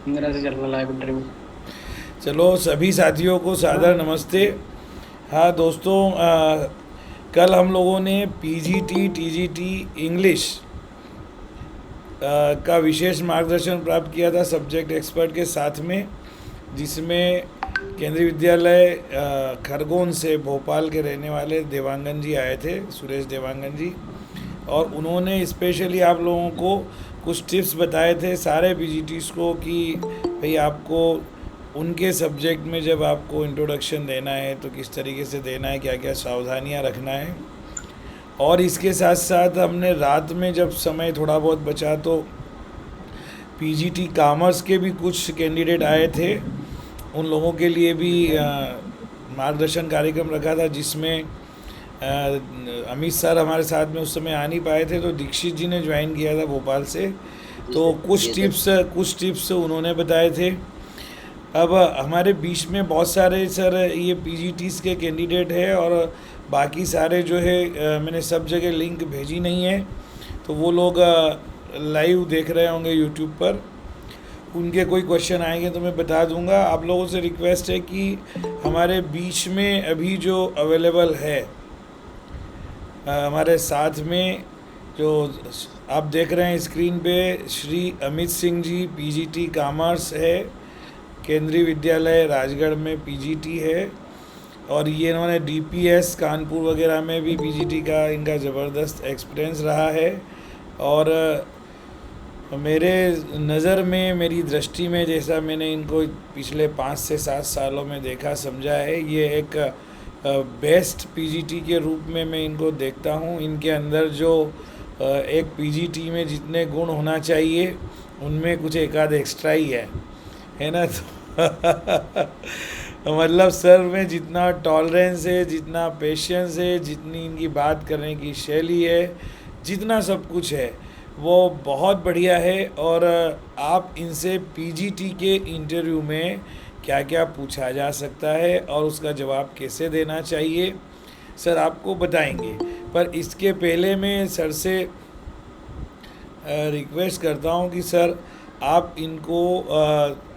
मेरा से चल रहा लाइव इंटरव्यू। चलो सभी साथियों को सादर नमस्ते। हाँ दोस्तों, कल हम लोगों ने पीजीटी टीजीटी इंग्लिश का विशेष मार्गदर्शन प्राप्त किया था सब्जेक्ट एक्सपर्ट के साथ में, जिसमें केंद्रीय विद्यालय खरगोन से भोपाल के रहने वाले देवांगन जी आए थे, सुरेश देवांगन जी। और उन्होंने स्पेशली आप लोगों को कुछ टिप्स बताए थे सारे पीजीटीज को कि भाई आपको उनके सब्जेक्ट में जब आपको इंट्रोडक्शन देना है तो किस तरीके से देना है, क्या क्या सावधानियां रखना है। और इसके साथ साथ हमने रात में जब समय थोड़ा बहुत बचा तो पीजीटी कॉमर्स के भी कुछ कैंडिडेट आए थे, उन लोगों के लिए भी मार्गदर्शन कार्यक्रम रखा था, जिसमें अमित सर हमारे साथ में उस समय आ नहीं पाए थे, तो दीक्षित जी ने ज्वाइन किया था भोपाल से। जी तो सर। कुछ जी सर। टिप्स कुछ टिप्स उन्होंने बताए थे। अब हमारे बीच में बहुत सारे सर ये पीजीटीज के कैंडिडेट है, और बाकी सारे जो है मैंने सब जगह लिंक भेजी नहीं है, तो वो लोग लाइव देख रहे होंगे यूट्यूब पर। उनके कोई क्वेश्चन आएंगे तो मैं बता दूंगा। आप लोगों से रिक्वेस्ट है कि हमारे बीच में अभी जो अवेलेबल है हमारे साथ में, जो आप देख रहे हैं स्क्रीन पे, श्री अमित सिंह जी पीजीटी कॉमर्स है, केंद्रीय विद्यालय राजगढ़ में पीजीटी है। और ये इन्होंने डीपीएस कानपुर वगैरह में भी पीजीटी का इनका ज़बरदस्त एक्सपीरियंस रहा है। और मेरे नज़र में, मेरी दृष्टि में, जैसा मैंने इनको पिछले 5 से 7 सालों में देखा समझा है, ये एक बेस्ट पीजीटी के रूप में मैं इनको देखता हूँ। इनके अंदर जो एक पीजीटी में जितने गुण होना चाहिए उनमें कुछ एक आध एक्स्ट्रा ही है ना। तो मतलब सर में जितना टॉलरेंस है, जितना पेशेंस है, जितनी इनकी बात करने की शैली है, जितना सब कुछ है, वो बहुत बढ़िया है। और आप इनसे पीजीटी के इंटरव्यू में क्या क्या पूछा जा सकता है और उसका जवाब कैसे देना चाहिए, सर आपको बताएंगे। पर इसके पहले मैं सर से रिक्वेस्ट करता हूँ कि सर आप इनको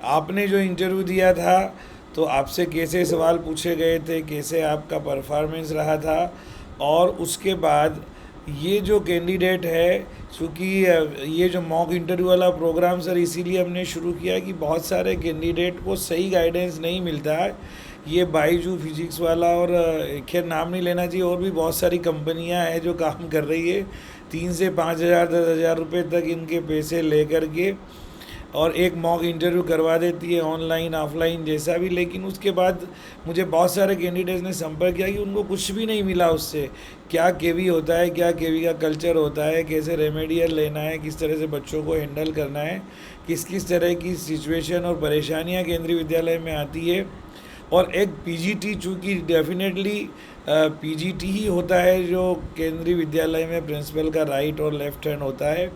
आपने जो इंटरव्यू दिया था तो आपसे कैसे सवाल पूछे गए थे, कैसे आपका परफॉर्मेंस रहा था। और उसके बाद ये जो कैंडिडेट है, चूँकि ये जो मॉक इंटरव्यू वाला प्रोग्राम सर इसीलिए हमने शुरू किया कि बहुत सारे कैंडिडेट को सही गाइडेंस नहीं मिलता है। ये बाईजू फिजिक्स वाला, और खैर नाम नहीं लेना चाहिए, और भी बहुत सारी कंपनियां हैं जो काम कर रही है 3 से 5 हज़ार 10 हज़ार रुपये तक इनके पैसे ले करके, और एक मॉक इंटरव्यू करवा देती है ऑनलाइन ऑफलाइन जैसा भी। लेकिन उसके बाद मुझे बहुत सारे कैंडिडेट्स ने संपर्क किया कि उनको कुछ भी नहीं मिला उससे। क्या केवी होता है, क्या केवी का कल्चर होता है, कैसे रेमेडियल लेना है, किस तरह से बच्चों को हैंडल करना है, किस किस तरह की सिचुएशन और परेशानियां केंद्रीय विद्यालय में आती है। और एक पीजीटी, चूँकि डेफिनेटली पीजीटी ही होता है जो केंद्रीय विद्यालय में प्रिंसिपल का राइट और लेफ्ट हैंड होता है,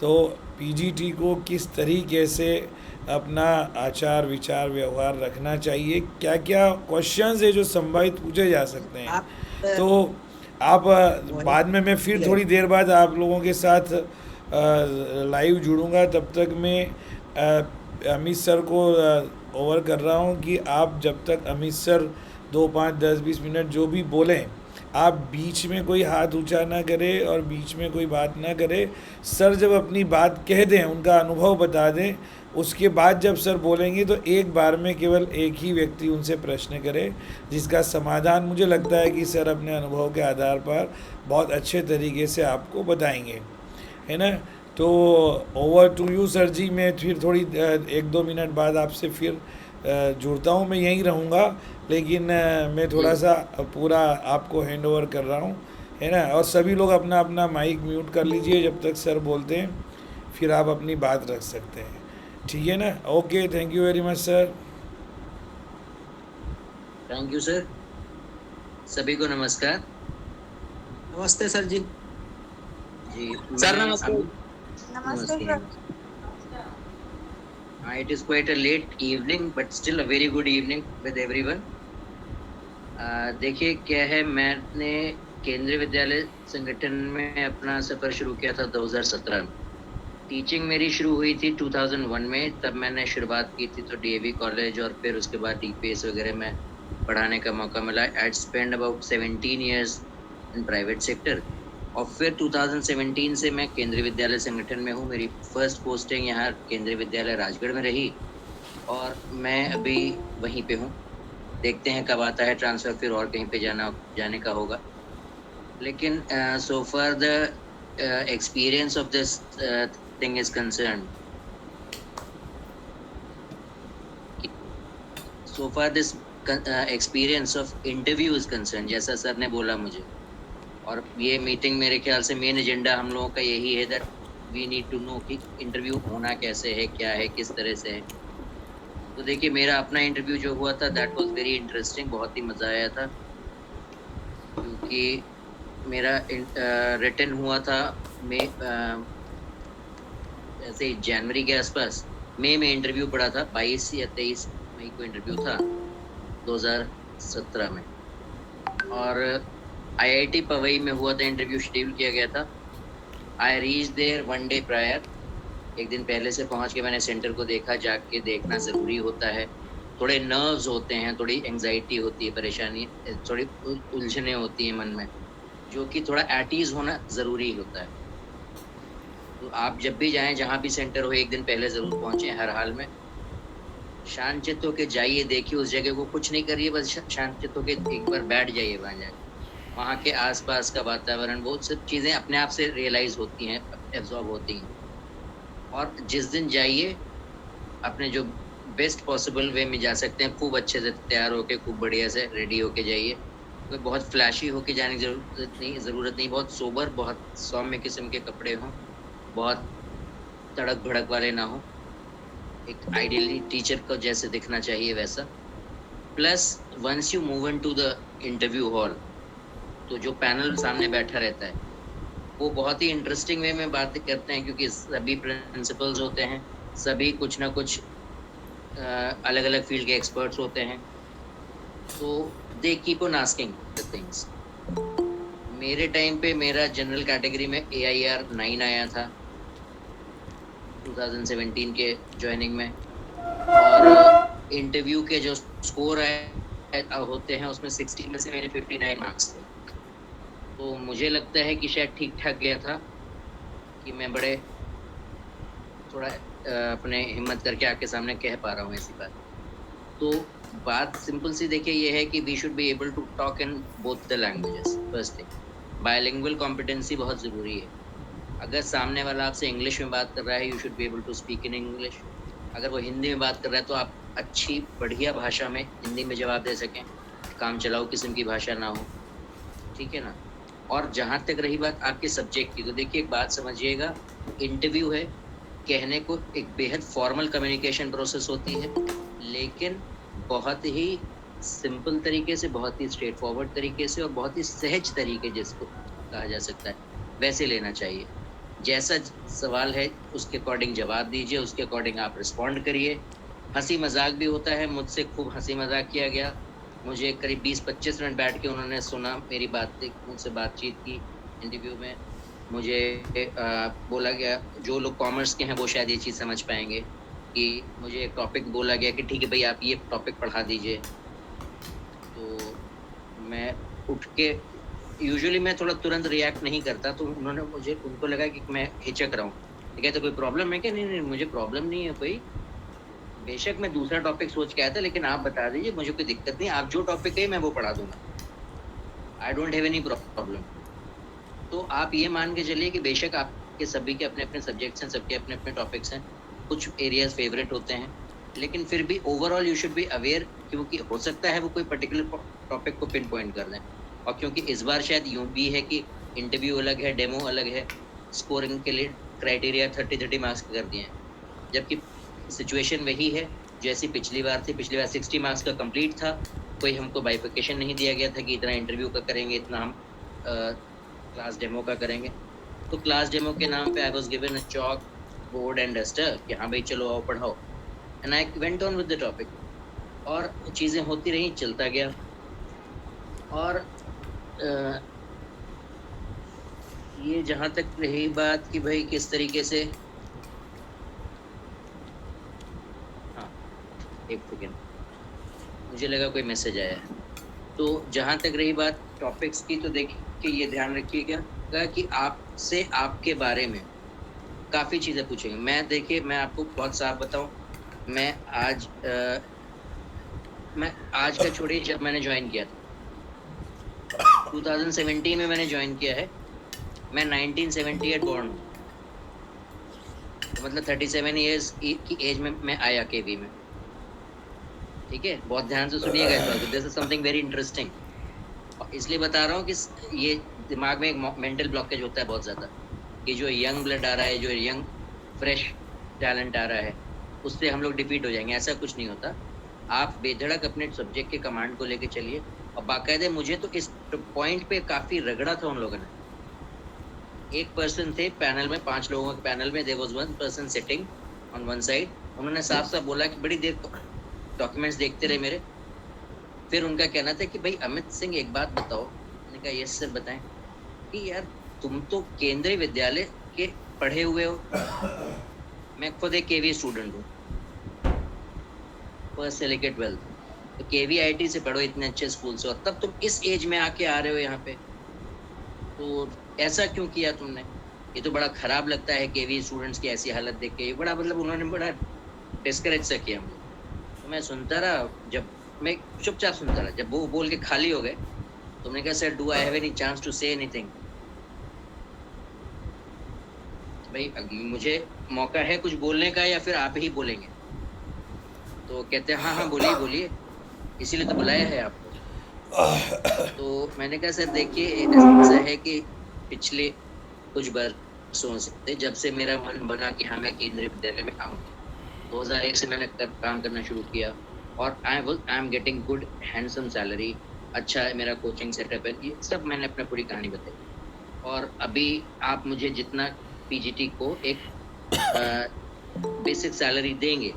तो पीजीटी को किस तरीके से अपना आचार विचार व्यवहार रखना चाहिए, क्या क्या क्वेश्चंस है जो संभावित पूछे जा सकते हैं। आप तो आप वही बाद में मैं फिर थोड़ी देर बाद आप लोगों के साथ लाइव जुड़ूंगा। तब तक मैं अमित सर को ओवर कर रहा हूँ कि आप जब तक अमित सर 2 5 10 20 मिनट जो भी बोलें, आप बीच में कोई हाथ ऊंचा ना करें और बीच में कोई बात ना करें। सर जब अपनी बात कह दें, उनका अनुभव बता दें, उसके बाद जब सर बोलेंगे तो एक बार में केवल एक ही व्यक्ति उनसे प्रश्न करे, जिसका समाधान मुझे लगता है कि सर अपने अनुभव के आधार पर बहुत अच्छे तरीके से आपको बताएंगे, है ना। तो ओवर टू यू सर जी। मैं फिर थोड़ी 1 2 मिनट बाद आपसे फिर जुड़ता हूँ। मैं यहीं रहूँगा, लेकिन मैं जी। थोड़ा सा पूरा आपको हैंड ओवर कर रहा हूँ, है ना। और सभी लोग अपना अपना माइक म्यूट कर लीजिए जब तक सर बोलते हैं, फिर आप अपनी बात रख सकते हैं, ठीक है ना। Okay, thank you very much sir. Thank you sir. सभी को नमस्कार। नमस्ते सर जी। जी। सर मैं नमस्ते। अमित। नमस्ते नमस्ते सर। नमस्ते। हाँ, it is quite a late evening but still a very good evening with everyone. देखिए क्या है, मैंने केंद्रीय विद्यालय संगठन में अपना सफ़र शुरू किया था 2017 में। टीचिंग मेरी शुरू हुई थी 2001 में, तब मैंने शुरुआत की थी तो डीएवी कॉलेज, और फिर उसके बाद डीपीएस वगैरह में पढ़ाने का मौका मिला। I spend about 17 years in private sector, और फिर 2017 से मैं केंद्रीय विद्यालय संगठन में हूँ। मेरी फर्स्ट पोस्टिंग यहाँ केंद्रीय विद्यालय राजगढ़ में रही, और मैं अभी वहीं पे हूँ। देखते हैं कब आता है ट्रांसफर, फिर और कहीं पे जाने का होगा। लेकिन so far the experience of this thing is concerned, so far this experience of interview is concerned, जैसा सर ने बोला मुझे, और ये मीटिंग मेरे ख्याल से मेन एजेंडा हम लोगों का यही है, that we need to know कि इंटरव्यू होना कैसे है, क्या है, किस तरह से है। तो देखिए, मेरा अपना इंटरव्यू जो हुआ था दैट वाज वेरी इंटरेस्टिंग, बहुत ही मज़ा आया था, क्योंकि मेरा रिटन हुआ था मई, ऐसे ही जनवरी के आसपास। मई में इंटरव्यू पड़ा था, 22 या 23 मई को इंटरव्यू था 2017 में, और आईआईटी पवई में हुआ था, इंटरव्यू शेड्यूल किया गया था। I reach there 1 day prior, एक दिन पहले से पहुंच के मैंने सेंटर को देखा। जाके देखना ज़रूरी होता है, थोड़े नर्व्स होते हैं, थोड़ी एंग्जाइटी होती है, परेशानी, थोड़ी उलझने होती हैं मन में, जो कि थोड़ा एट ईज होना ज़रूरी होता है। तो आप जब भी जाएं, जहाँ भी सेंटर हो, एक दिन पहले ज़रूर पहुँचें हर हाल में। शांत चित्त होकर जाइए, देखिए उस जगह को, कुछ नहीं करिए, बस शांत चित्त होकर एक बार बैठ जाइए वहाँ जाके। वहाँ के आसपास का वातावरण, बहुत सब चीज़ें अपने आप से रियलाइज़ होती हैं, एब्जॉर्ब होती हैं। और जिस दिन जाइए, अपने जो बेस्ट पॉसिबल वे में जा सकते हैं, खूब अच्छे से तैयार होके, खूब बढ़िया से रेडी होके जाइए। कोई बहुत फ्लैशी होके जाने की ज़रूरत नहीं, बहुत सोबर, बहुत सौम्य किस्म के कपड़े हों, बहुत तड़क भड़क वाले ना हो, एक आइडियली टीचर को जैसे दिखना चाहिए वैसा। Plus once you move into the interview hall, तो जो पैनल सामने बैठा रहता है वो बहुत ही इंटरेस्टिंग वे में बात करते हैं, क्योंकि सभी प्रिंसिपल्स होते हैं, सभी कुछ ना कुछ अलग अलग फील्ड के एक्सपर्ट्स होते हैं, तो they keep on asking the things. मेरे टाइम पे मेरा जनरल कैटेगरी में AIR 9 आया था 2017 के ज्वाइनिंग में, और इंटरव्यू के जो स्कोर होते हैं उसमें 60 में से मेरे 59 मार्क्स थे। तो मुझे लगता है कि शायद ठीक ठाक गया था, कि मैं बड़े थोड़ा अपने हिम्मत करके आपके सामने कह पा रहा हूँ ऐसी बात। तो बात सिंपल सी देखिए ये है कि we should be able to talk in both the languages. First thing, bilingual competency बहुत ज़रूरी है। अगर सामने वाला आपसे इंग्लिश में बात कर रहा है, you should be able to speak in English. अगर वो हिंदी में बात कर रहा है तो आप अच्छी बढ़िया भाषा में हिंदी में जवाब दे सकें, काम चलाऊ किस्म की भाषा ना हो, ठीक है ना। और जहाँ तक रही बात आपके सब्जेक्ट की, तो देखिए एक बात समझिएगा, इंटरव्यू है, कहने को एक बेहद फॉर्मल कम्युनिकेशन प्रोसेस होती है, लेकिन बहुत ही सिंपल तरीके से, बहुत ही स्ट्रेट फॉरवर्ड तरीके से, और बहुत ही सहज तरीके जिसको कहा जा सकता है वैसे लेना चाहिए। जैसा सवाल है उसके अकॉर्डिंग जवाब दीजिए, उसके अकॉर्डिंग आप रिस्पॉन्ड करिए। हंसी मजाक भी होता है, मुझसे खूब हंसी मजाक किया गया। मुझे करीब 20-25 मिनट बैठ के उन्होंने सुना, मेरी मुझसे बातचीत की इंटरव्यू में। मुझे बोला गया, जो लोग कॉमर्स के हैं वो शायद ये चीज़ समझ पाएंगे, कि मुझे एक टॉपिक बोला गया कि ठीक है भाई आप ये टॉपिक पढ़ा दीजिए। तो मैं उठ के, यूजुअली मैं थोड़ा तुरंत रिएक्ट नहीं करता, तो उनको लगा कि मैं हिचक रहा हूँ। ठीक है, तो कोई प्रॉब्लम है क्या? नहीं, मुझे प्रॉब्लम नहीं है कोई, बेशक मैं दूसरा टॉपिक सोच के आया था, लेकिन आप बता दीजिए, मुझे कोई दिक्कत नहीं, आप जो टॉपिक है मैं वो पढ़ा दूंगा, I don't have any problem. तो आप ये मान के चलिए कि बेशक आपके सभी के अपने अपने सब्जेक्ट्स हैं, सबके अपने अपने टॉपिक्स हैं, कुछ एरियाज फेवरेट होते हैं, लेकिन फिर भी overall you should be aware, क्योंकि हो सकता है वो कोई पर्टिकुलर टॉपिक को पिन पॉइंट कर दें। और क्योंकि इस बार शायद यूँ भी है कि इंटरव्यू अलग है, डेमो अलग है, स्कोरिंग के लिए क्राइटेरिया 30 मार्क्स कर दिए हैं, जबकि सिचुएशन वही है जैसी पिछली बार थी। पिछली बार 60 मार्क्स का कंप्लीट था, कोई हमको बाइफिकेशन नहीं दिया गया था कि इतना इंटरव्यू का करेंगे, इतना हम क्लास डेमो का करेंगे। तो क्लास डेमो के नाम पे I was given a chalk, board and duster कि हाँ भाई चलो आओ पढ़ाओ, and I went on with the topic, और चीज़ें होती रहीं, चलता गया। और ये जहाँ तक रही बात कि भाई किस तरीके से एक सेकेंड, मुझे लगा कोई मैसेज आया है। तो जहाँ तक रही बात टॉपिक्स की, तो देखिए ये ध्यान रखिएगा कि आपसे आपके बारे में काफ़ी चीज़ें पूछेंगे। मैं आपको बहुत साफ बताऊँ, मैं आज मैं आज का छोड़िए, जब मैंने ज्वाइन किया था 2017 में मैंने ज्वाइन किया है। मैं 1978 बॉर्न हूँ, तो मतलब 37 ईयर्स की एज में मैं आया केवी में। ठीक है, बहुत ध्यान से सुनिएगा इस बात को, this is something very interesting. और इसलिए बता रहा हूँ कि ये दिमाग में एक मेंटल ब्लॉकेज होता है बहुत ज़्यादा, कि जो यंग ब्लड आ रहा है, जो यंग फ्रेश टैलेंट आ रहा है, उससे हम लोग डिफीट हो जाएंगे। ऐसा कुछ नहीं होता। आप बेधड़क अपने सब्जेक्ट के कमांड को लेके चलिए। और बाकायदे मुझे तो इस पॉइंट पे काफ़ी रगड़ा था उन लोगों ने। एक पर्सन थे पैनल में, 5 लोगों के पैनल में, there was one person sitting on one side. उन्होंने साफ साफ बोला कि बड़ी देर डॉक्यूमेंट्स देखते रहे मेरे। फिर उनका कहना था कि भाई अमित सिंह एक बात बताओ। मैंने कहा यस सर बताएं। कि यार तुम तो केंद्रीय विद्यालय के पढ़े हुए हो, मैं खुद एक केवी स्टूडेंट हूँ, फर्स्ट से लेकर 12th। तो केवी आईटी से पढ़ो इतने अच्छे स्कूल से, और तब तुम इस एज में आके आ रहे हो यहाँ पे, तो ऐसा क्यों किया तुमने? ये तो बड़ा खराब लगता है केवी स्टूडेंट्स की ऐसी हालत देख के। ये बड़ा मतलब उन्होंने बड़ा डिस्करेज सा किया मुझे। तो मैं सुनता रहा, जब मैं चुपचाप सुनता रहा। जब वो बोल के खाली हो गए, तुमने कहा sir do I have any chance to say anything? भाई मुझे मौका है कुछ बोलने का, या फिर आप ही बोलेंगे? तो कहते हैं हाँ हाँ बोलिए बोलिए, इसीलिए तो बुलाया है आपको। तो मैंने कहा सर देखिए ऐसा है कि पिछले कुछ वर्षों से, जब से मेरा मन बना कि हाँ मैं केंद्रीय विद्यालय में आऊँ, 2001 से मैंने काम करना शुरू किया, और I am getting good handsome salary, अच्छा है मेरा कोचिंग सेटअप है, ये सब मैंने अपना पूरी कहानी बताई। और अभी आप मुझे जितना पीजीटी को एक बेसिक सैलरी देंगे,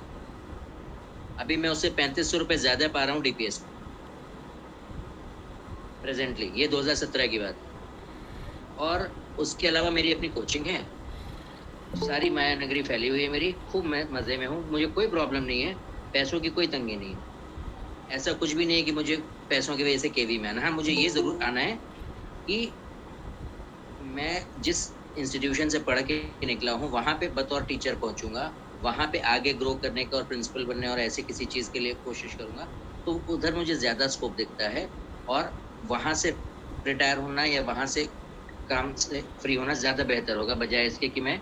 अभी मैं उससे 3500 रुपये ज़्यादा पा रहा हूँ डीपीएस में प्रेजेंटली। ये 2017 की बात है। और उसके अलावा मेरी अपनी कोचिंग है, सारी माया नगरी फैली हुई है मेरी, खूब मैं मज़े में हूँ, मुझे कोई प्रॉब्लम नहीं है, पैसों की कोई तंगी नहीं है। ऐसा कुछ भी नहीं है कि मुझे पैसों की वजह से केवी में आना। हाँ, मुझे ये ज़रूर आना है कि मैं जिस इंस्टीट्यूशन से पढ़ के निकला हूँ वहाँ पे बतौर टीचर पहुँचूंगा, वहाँ पे आगे ग्रो करने का और प्रिंसिपल बनने और ऐसे किसी चीज़ के लिए कोशिश करूँगा, तो उधर मुझे ज़्यादा स्कोप दिखता है। और वहाँ से रिटायर होना या वहाँ से काम से फ्री होना ज़्यादा बेहतर होगा, बजाय इसके कि मैं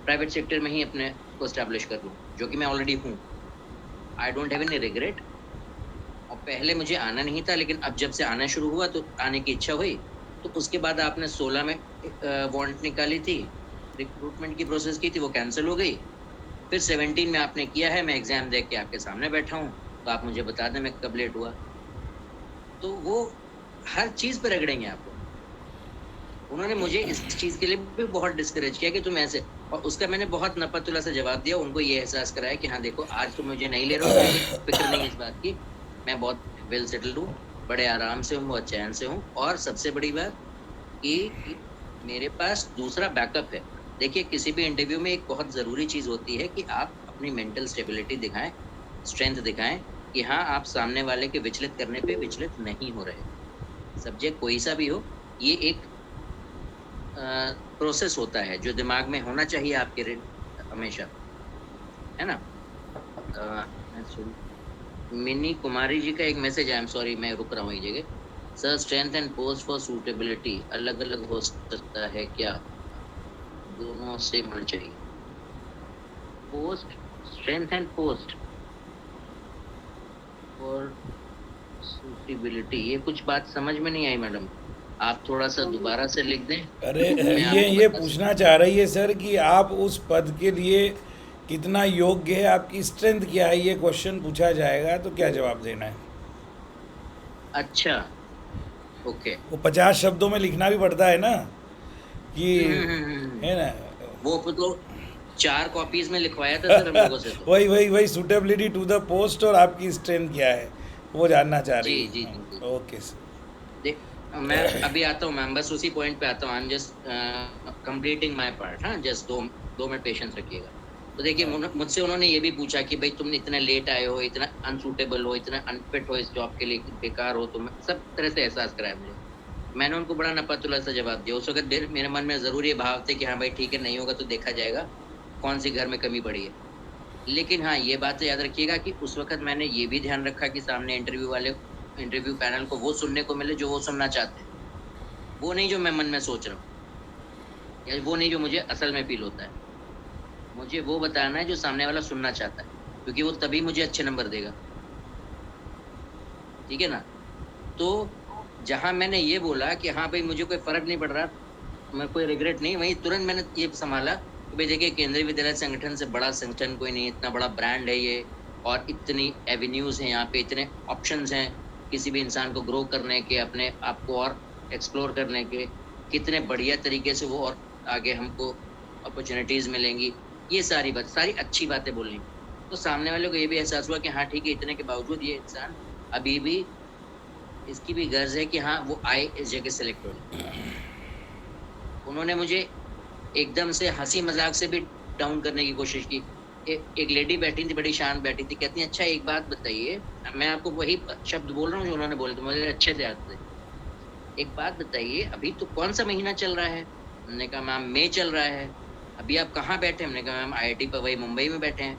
प्राइवेट सेक्टर में ही अपने को स्टैब्लिश कर लूँ, जो कि मैं ऑलरेडी हूँ। I don't have any regret. और पहले मुझे आना नहीं था, लेकिन अब जब से आना शुरू हुआ तो आने की इच्छा हुई। तो उसके बाद आपने 16 में वारंट निकाली थी, रिक्रूटमेंट की प्रोसेस की थी, वो कैंसिल हो गई। फिर 17 में आपने किया है, मैं एग्ज़ाम दे के आपके सामने बैठा हूँ, तो आप मुझे बता दें मैं कब लेट हुआ। तो वो हर चीज़ पे रगड़ेंगे आपको। उन्होंने मुझे इस चीज़ के लिए भी बहुत डिस्करेज किया कि तुम ऐसे, और उसका मैंने बहुत नपतुला से जवाब दिया, उनको ये एहसास कराया कि हाँ देखो आज तुम मुझे नहीं ले रहे हो, मुझे फिक्र नहीं है इस बात की, मैं बहुत वेल सेटल्ड हूँ, बड़े आराम से हूँ, बहुत चैन से हूँ। और सबसे बड़ी बात कि मेरे पास दूसरा बैकअप है। देखिए किसी भी इंटरव्यू में एक बहुत ज़रूरी चीज़ होती है कि आप अपनी मेंटल स्टेबिलिटी दिखाएं, स्ट्रेंथ दिखाएं, कि हाँ आप सामने वाले के विचलित करने पे विचलित नहीं हो रहे। सब्जेक्ट कोई सा भी हो, ये एक प्रोसेस होता है जो दिमाग में होना चाहिए आपके हमेशा, है ना। मिनी कुमारी जी का एक मैसेज, आई एम सॉरी मैं रुक रहा हूँ एक जगह। Sir strength and post for suitability अलग अलग हो सकता है क्या? दोनों सेम होना चाहिए। Post, strength and post for suitability, ये कुछ बात समझ में नहीं आई मैडम, आप थोड़ा सा दोबारा से लिख दें। अरे मैं आपको ये बता पूछना चाह रही है सर कि आप उस पद के लिए कितना योग्य है, आपकी स्ट्रेंथ क्या है, ये क्वेश्चन पूछा जाएगा तो क्या जवाब देना है। अच्छा ओके। वो 50 शब्दों में लिखना भी पड़ता है ना कि, है ना। वो तो 4 कॉपीज में लिखवाया था सर हम लोगों से तो। वही सूटेबिलिटी टू द पोस्ट और आपकी स्ट्रेंथ क्या है वो जानना चाह रही जी है। जी जी। ओके सर, देख मैं अभी आता हूँ, मैं बस उसी पॉइंट पे आता हूँ। I am just completing my part. हाँ जस्ट 2 मिनट पेशेंस रखिएगा। तो देखिए मुझसे उन्होंने ये भी पूछा कि भाई तुम इतना लेट आए हो, इतना अनसूटेबल हो, इतना अनफिट हो इस जॉब के लिए, बेकार हो तुम, सब तरह से एहसास कराया मुझे। मैंने उनको बड़ा नपतुला सा जवाब दिया। उस वक़्त मेरे मन में ज़रूर ये भाव थे कि हाँ भाई ठीक है, नहीं होगा तो देखा जाएगा, कौन-सी घर में कमी पड़ी है। लेकिन हाँ, ये बात तो याद रखिएगा कि उस वक़्त मैंने ये भी ध्यान रखा कि सामने इंटरव्यू पैनल को वो सुनने को मिले जो वो सुनना चाहते हैं। वो नहीं जो मैं मन में सोच रहा हूँ, या वो नहीं जो मुझे असल में फ़ील होता है। मुझे वो बताना है जो सामने वाला सुनना चाहता है, क्योंकि वो तभी मुझे अच्छे नंबर देगा। ठीक है ना? तो जहाँ मैंने ये बोला कि हाँ भाई मुझे कोई फ़र्क नहीं पड़ रहा, मैं कोई रिग्रेट नहीं, वहीं तुरंत मैंने ये सँभाला कि भाई देखिए केंद्रीय विद्यालय संगठन से बड़ा संगठन कोई नहीं है, इतना बड़ा ब्रांड है ये और इतनी एवेन्यूज़ हैं यहाँ पे, इतने ऑप्शंस हैं किसी भी इंसान को ग्रो करने के, अपने आप को और एक्सप्लोर करने के, कितने बढ़िया तरीके से वो और आगे हमको अपॉर्च्युनिटीज़ मिलेंगी। ये सारी अच्छी बातें बोलनी। तो सामने वाले को ये भी एहसास हुआ कि हाँ ठीक है, इतने के बावजूद ये इंसान अभी भी इसकी भी गर्ज है कि हाँ वो आए इस जगह सेलेक्ट हो जाए। उन्होंने मुझे एकदम से हंसी मजाक से भी डाउन करने की कोशिश की। एक लेडी बैठी थी, बड़ी शांत बैठी थी, कहती है अच्छा एक बात बताइए, मैं आपको वही शब्द बोल रहा हूँ जो उन्होंने बोले थे, मुझे अच्छे से याद थे। एक बात बताइए, अभी तो कौन सा महीना चल रहा है? हमने कहा मैम मई चल रहा है। अभी आप कहाँ बैठे? हमने कहा मैम IIT पवई मुंबई में बैठे हैं।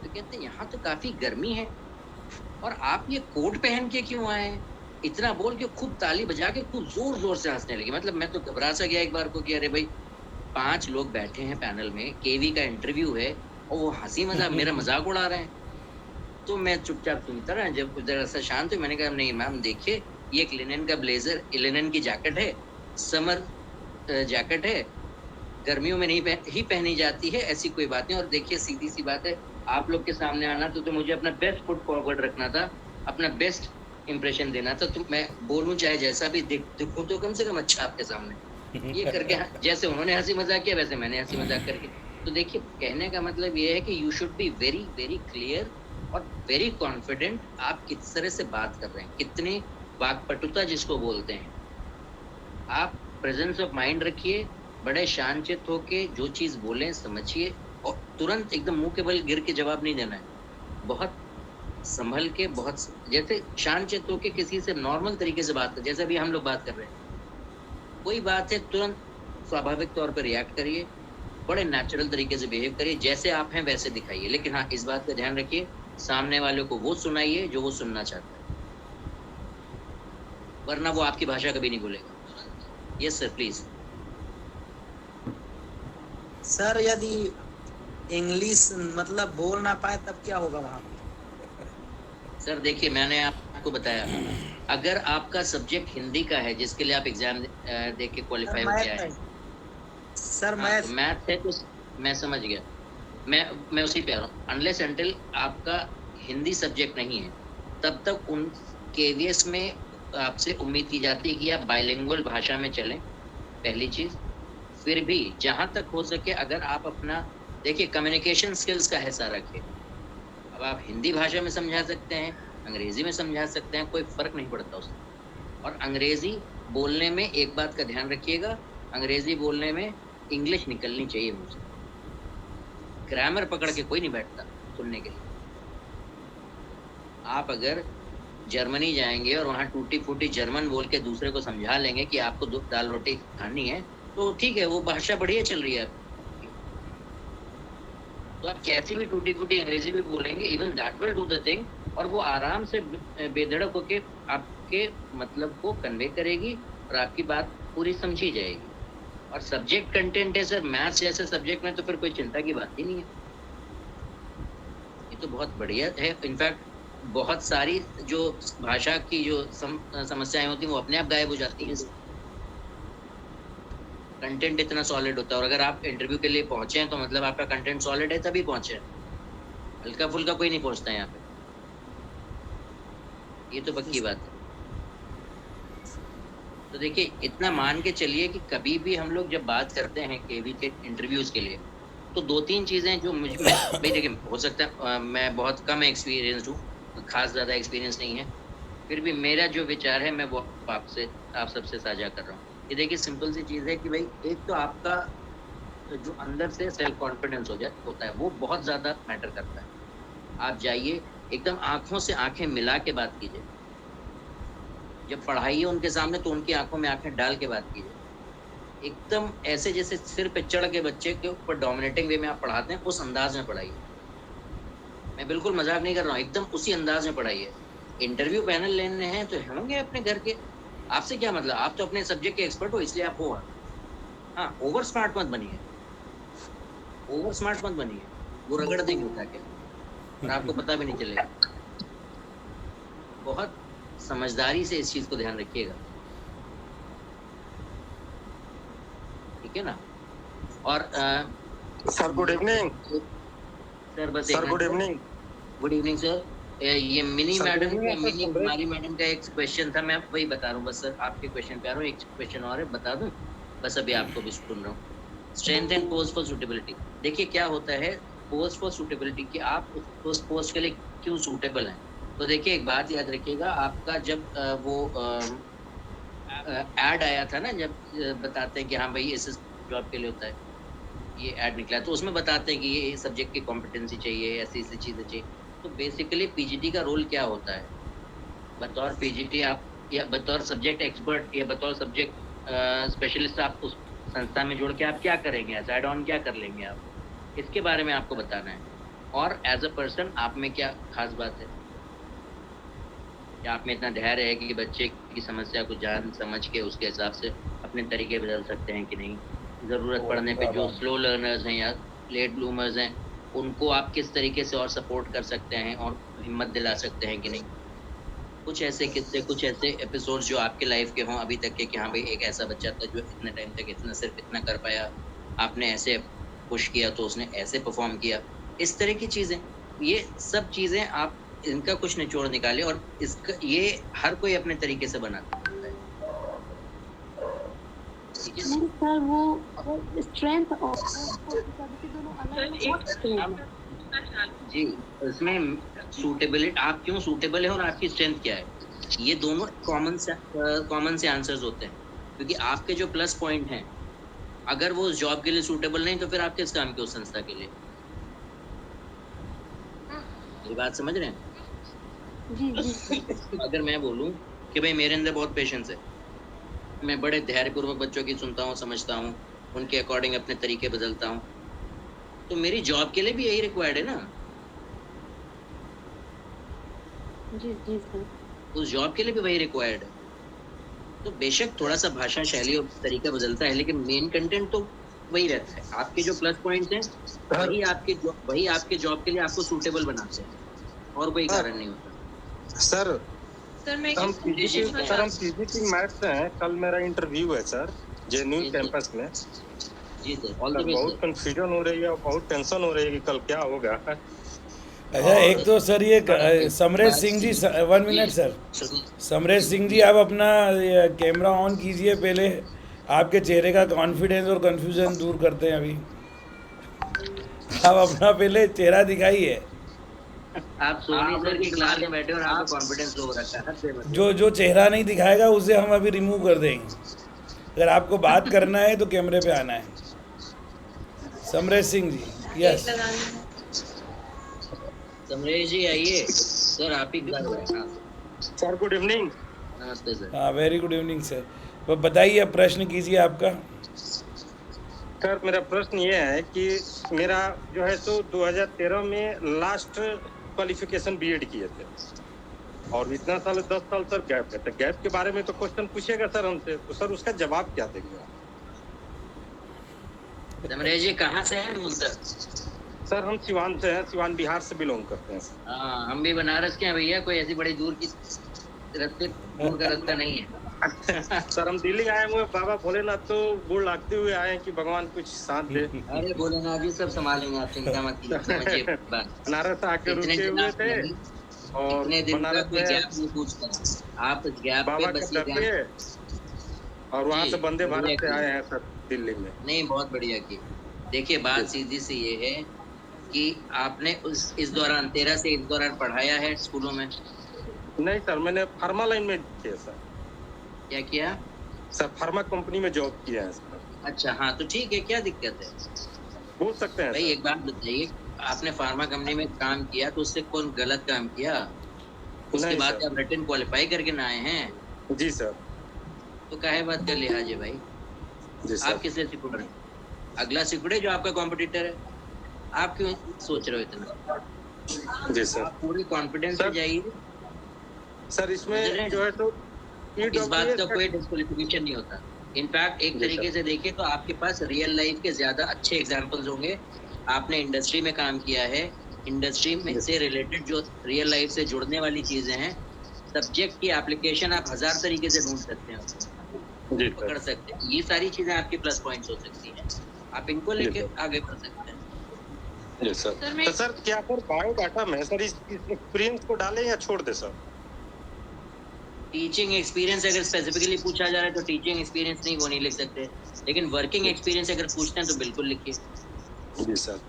तो कहते हैं यहाँ तो काफी गर्मी है और आप ये कोट पहन के क्यों आए हैं? इतना बोल के खूब ताली बजा के खूब जोर-जोर से हँसने लगी। मतलब मैं तो घबरा सा गया एक बार को कि अरे भाई 5 लोग बैठे हैं पैनल में, केवी का इंटरव्यू है और वो हँसी मज़ाक मेरा मज़ाक उड़ा रहे हैं। तो मैं चुपचाप सुनता रहा। जब ज़रा-सा शांत हुई, मैंने कहा नहीं मैम देखिए, ये एक लिनेन का ब्लेज़र, लिनेन की जैकेट है, समर जैकेट है, गर्मियों में नहीं ही पहनी जाती है, ऐसी कोई बात नहीं। और देखिए सीधी-सी बात है, आप लोग के सामने आना तो मुझे अपना बेस्ट फुट फॉरवर्ड रखना था, अपना बेस्ट इंप्रेशन देना था। तो मैं बोलूँ चाहे जैसा भी दिखूँ तो कम से कम अच्छा आपके सामने। ये करके जैसे उन्होंने हँसी मज़ाक किया वैसे मैंने हँसी मज़ाक करके। तो देखिए कहने का मतलब ये है कि you should be very, very clear और वेरी कॉन्फिडेंट आप किस तरह से बात कर रहे हैं, कितनी वाक्पटुता जिसको बोलते हैं। आप प्रेजेंस ऑफ माइंड रखिए, बड़े शांतचित्त होके जो चीज़ बोलें समझिए और तुरंत एकदम मुँह के बल गिर के जवाब नहीं देना है। बहुत संभल के, बहुत जैसे शांतचित्त होके किसी से नॉर्मल तरीके से बात करें, जैसे अभी हम लोग बात कर रहे हैं। कोई बात है तुरंत स्वाभाविक तौर पे रिएक्ट करिए, बड़े नेचुरल तरीके से बिहेव करिए, जैसे आप हैं वैसे दिखाइए। लेकिन हाँ, इस बात का ध्यान रखिए, सामने वाले को वो सुनाइए जो वो सुनना चाहता है, वरना वो आपकी भाषा कभी नहीं बोलेगा। Yes sir please. सर यदि इंग्लिश मतलब बोल ना पाए तब क्या होगा वहाँ पे? सर देखिए मैंने आपको बताया, अगर आपका सब्जेक्ट हिंदी का है जिसके लिए आप एग्जाम दे के क्वालिफाई होके आए हैं, सर हाँ, तो मैथ है तो मैं समझ गया। मैं उसी पे आ रहा हूँ। अनलेस अनटिल आपका हिंदी सब्जेक्ट नहीं है, तब तक उन केवीएस में आपसे उम्मीद की जाती है कि आप बाइलिंगुअल भाषा में चलें, पहली चीज़। फिर भी जहाँ तक हो सके अगर आप अपना देखिए कम्युनिकेशन स्किल्स का है सारा खेल। अब आप हिंदी भाषा में समझा सकते हैं, अंग्रेजी में समझा सकते हैं, कोई फ़र्क नहीं पड़ता उसमें। और अंग्रेजी बोलने में एक बात का ध्यान रखिएगा, अंग्रेजी बोलने में इंग्लिश निकलनी चाहिए मुँह से। ग्रामर पकड़ के कोई नहीं बैठता सुनने के लिए। आप अगर जर्मनी जाएंगे और वहाँ टूटी-फूटी जर्मन बोल के दूसरे को समझा लेंगे कि आपको दाल रोटी खानी है, तो ठीक है, वो भाषा बढ़िया चल रही है आपकी। तो आप कैसी भी टूटी-फूटी अंग्रेजी भी बोलेंगे, even that will do the thing, और वो आराम से बेधड़क होके आपके मतलब को कन्वे करेगी और आपकी बात पूरी समझी जाएगी। और सब्जेक्ट कंटेंट है सर, मैथ्स जैसे सब्जेक्ट में तो फिर कोई चिंता की बात ही नहीं है। ये तो बहुत बढ़िया है। इनफैक्ट बहुत सारी जो भाषा की जो समस्याएं होती हैं वो अपने आप गायब हो जाती हैं। कंटेंट इतना सॉलिड होता है, और अगर आप इंटरव्यू के लिए पहुंचे हैं तो मतलब आपका कंटेंट सॉलिड है तभी पहुंचे हैं। हल्का फुल्का कोई नहीं पहुंचता है यहाँ पे, ये तो पक्की बात है। तो देखिए इतना मान के चलिए कि कभी भी हम लोग जब बात करते हैं केवी के इंटरव्यूज के लिए, तो 2-3 चीज़ें जो मुझे भाई देखिए हो सकता है मैं बहुत कम एक्सपीरियंस्ड हूँ, खास ज़्यादा एक्सपीरियंस नहीं है, फिर भी मेरा जो विचार है मैं वो आप सबसे साझा कर रहा हूँ। ये देखिए सिंपल सी चीज़ है कि भाई एक तो आपका जो अंदर से सेल्फ कॉन्फिडेंस होता है वो बहुत ज़्यादा मैटर करता है। आप जाइए, एकदम आँखों से आँखें मिला के बात कीजिए। जब पढ़ाइए उनके सामने तो उनकी आँखों में आँखें डाल के बात कीजिए। एकदम ऐसे जैसे सिर पे चढ़ के बच्चे के ऊपर डोमिनेटिंग वे में आप पढ़ाते हैं, उस अंदाज में पढ़ाइए। मैं बिल्कुल मजाक नहीं कर रहा हूँ, एकदम उसी अंदाज में पढ़ाइए। इंटरव्यू पैनल लेने हैं तो होंगे अपने घर के, आपसे क्या मतलब, आप तो अपने सब्जेक्ट के एक्सपर्ट हो इसलिए आप हो। हाँ, ओवर स्मार्ट मत बनिए, ओवर स्मार्ट मत बनिए, वो रगड़ देंगे उठा के और आपको पता भी नहीं चलेगा। बहुत समझदारी से इस चीज को ध्यान रखिएगा, ठीक है ना। और सर गुड इवनिंग। सर बस sir good evening. Good evening sir. ये Mini sir, madam good evening, का, मिनी सर, कुमारी मैडम का एक क्वेश्चन था, मैं वही बता रहा हूँ बस सर। आपके क्वेश्चन पे आ रहा हूँ, एक क्वेश्चन और है, बता दूं बस, अभी आपको भी सुन रहा हूँ। Strength and post for suitability. देखिए क्या होता है पोस्ट फॉर सूटेबिलिटी कि आप उस पोस्ट के लिए क्यों सूटेबल हैं। तो देखिए एक बात याद रखिएगा, आपका जब वो एड आया था ना, जब बताते हैं कि हाँ भाई इस जॉब के लिए होता है, ये ऐड निकला है तो उसमें बताते हैं कि ये सब्जेक्ट की कॉम्पिटेंसी चाहिए, ऐसी ऐसी चीज़ें चाहिए। तो बेसिकली पीजीटी का रोल क्या होता है, बतौर पीजीटी आप या बतौर सब्जेक्ट एक्सपर्ट या बतौर सब्जेक्ट स्पेशलिस्ट आप उस संस्था में जुड़ के आप क्या करेंगे, एड ऑन क्या कर लेंगे आप, इसके बारे में आपको बताना है। और एज अ पर्सन आप में क्या खास बात है, क्या आप में इतना धैर्य है कि बच्चे की समस्या को जान समझ के उसके हिसाब से अपने तरीके बदल सकते हैं कि नहीं। ज़रूरत पड़ने पे जो स्लो लर्नर्स हैं या लेट ब्लूमर्स हैं उनको आप किस तरीके से और सपोर्ट कर सकते हैं और हिम्मत दिला सकते हैं कि नहीं। कुछ ऐसे किस्से, कुछ ऐसे एपिसोड्स जो आपके लाइफ के हों अभी तक के कि हाँ भाई एक ऐसा बच्चा था जो इतने टाइम तक इतना सिर्फ इतना कर पाया, आपने ऐसे पुश किया तो उसने ऐसे परफॉर्म किया, इस तरह की चीज़ें, ये सब चीज़ें आप इनका कुछ निचोड़ निकाले और इसका ये हर कोई अपने तरीके से बनाता है। ठीक है? नहीं सर, वो स्ट्रेंथ और दोनों अलग हैं। जी, इसमें सूटेबिलिटी, आप क्यों सूटेबल है और आपकी स्ट्रेंथ क्या है, ये दोनों कॉमन से आंसर्स होते हैं। क्योंकि आपके जो प्लस पॉइंट हैं, अगर वो उस जॉब के लिए सूटेबल नहीं तो फिर आप किस काम के उस संस्था के लिए। ये बात समझ रहे हैं? जी जी अगर मैं बोलूं कि भाई मेरे अंदर बहुत पेशेंस है, मैं बड़े धैर्यपूर्वक बच्चों की सुनता हूँ, समझता हूँ, उनके अकॉर्डिंग अपने तरीके बदलता हूँ, तो मेरी जॉब के लिए भी यही रिक्वायर्ड है ना। जी जी सर। उस जॉब के लिए भी वही रिक्वायर्ड है। तो बेशक थोड़ा सा भाषा शैली और तरीका बदलता है, लेकिन मेन कंटेंट तो वही रहता है। आपके जो प्लस पॉइंट्स हैं वही आपके जॉब के लिए आपको सूटेबल बनाते हैं, और कोई कारण नहीं होता। सर मैं हम पीजीटी मैथ से हैं। कल मेरा इंटरव्यू है सर, जेन्युइन कैंपस में। जी सर, ऑल द बेस्ट बहुत सर। कंफ्यूजन हो रही है और बहुत टेंशन हो रही है कि कल क्या होगा। अच्छा, एक तो सर ये समरेश सिंह जी, 1 मिनट सर। समरेश सिंह जी, आप अपना कैमरा ऑन कीजिए पहले, आपके चेहरे का कॉन्फिडेंस और कंफ्यूजन दूर करते हैं अभी। आप अपना पहले चेहरा दिखाइए। आप सोनी सर की क्लास में बैठे और आपका कॉन्फिडेंस लो हो रखा है। जो चेहरा नहीं दिखाएगा उसे हम अभी रिमूव कर देंगे। अगर आपको बात करना है तो कैमरे पे आना है। समरेश सिंह जी, यस। समरेश जी आइए सर, आप ही सर गुड इवनिंग। नमस्ते सर। हाँ, वेरी गुड इवनिंग सर। तो बताइए, अब प्रश्न कीजिए आपका। सर मेरा प्रश्न ये है कि मेरा जो है सो 2013 में लास्ट क्वालिफिकेशन बीएड किए थे और इतना साल 10 साल सर गैप है। तो गैप के बारे में तो क्वेश्चन पूछेगा सर हमसे, तो सर उसका जवाब क्या देंगे आप? समरेश जी कहाँ से हैं मूलतः? सर हम सिवान से हैं, सिवान बिहार से बिलोंग करते हैं। हाँ, हम भी बनारस के हैं भैया, कोई ऐसी बड़ी दूर का रास्ता नहीं है। सर हम दिल्ली आए हुए, बाबा भोलेनाथ तो गोड़ लागते हुए आए हैं कि भगवान कुछ साथ दे। अरे भोलेनाथ जी सब संभालेंगे, आप चिंता मत कीजिए, समझिए बात। बनारस आके रुके हुए थे और इतने दिन का बनारस कोई में गैप नहीं पूछता, आप इस गैप बाबा पे के बस ये दर पे और वहाँ जी, से वंदे भारत बढ़िया से किया। आए हैं सर दिल्ली में। नहीं, बहुत बढ़िया की। देखिए बात सीधी सी ये है कि आपने इस दौरान 13 से इस दौरान पढ़ाया है स्कूलों में? नहीं सर, मैंने फार्मा लाइन में किया सर। क्या किया? सर फार्मा कंपनी में जॉब किया है सर। अच्छा हाँ, तो ठीक है, क्या दिक्कत है बोल सकते हैं भाई? सर। एक बात बताइए, आपने फार्मा कंपनी में काम किया तो उससे कौन गलत काम किया? उसके नहीं बाद सर। आप रिटन क्वालिफाई करके ना आए हैं, जी सर। तो काहे बात का लिहाज है भाई? जी आप सर। किससे सिकुड़ रहे हैं? अगला सिकुड़े जो आपका कॉम्पिटिटर है। आप क्यों सोच रहे हो इतना? जी सर। आप पूरे कॉन्फिडेंस से सर जाइए। सर समझ रहे इसमें हैं? जो है तो इस बात EWS का कोई डिस्क्वालिफिकेशन नहीं होता। इनफैक्ट एक जी तरीके सर। से देखें तो आपके पास रियल लाइफ के ज्यादा अच्छे एग्जांपल्स होंगे। आपने इंडस्ट्री में काम किया है, इंडस्ट्री में से रिलेटेड जो रियल लाइफ से जुड़ने वाली चीजें हैं, सब्जेक्ट की एप्लीकेशन आप 1000 तरीके से ढूंढ सकते हैं, जी पकड़ सर। सकते हैं। ये सारी चीजें आपके प्लस पॉइंट्स हो सकती हैं, आप इनको जी लेके सर। आगे बढ़ सकते हैं। जी सर। सर मैं तो सर क्या सर बायोडाटा में सर इस एक्सपीरियंस को डालें या छोड़ दे सर? टीचिंग एक्सपीरियंस अगर स्पेसिफिकली पूछा जा रहा है तो टीचिंग एक्सपीरियंस नहीं, वो नहीं लिख सकते, लेकिन वर्किंग एक्सपीरियंस अगर पूछते हैं तो बिल्कुल लिखिए। जी सर।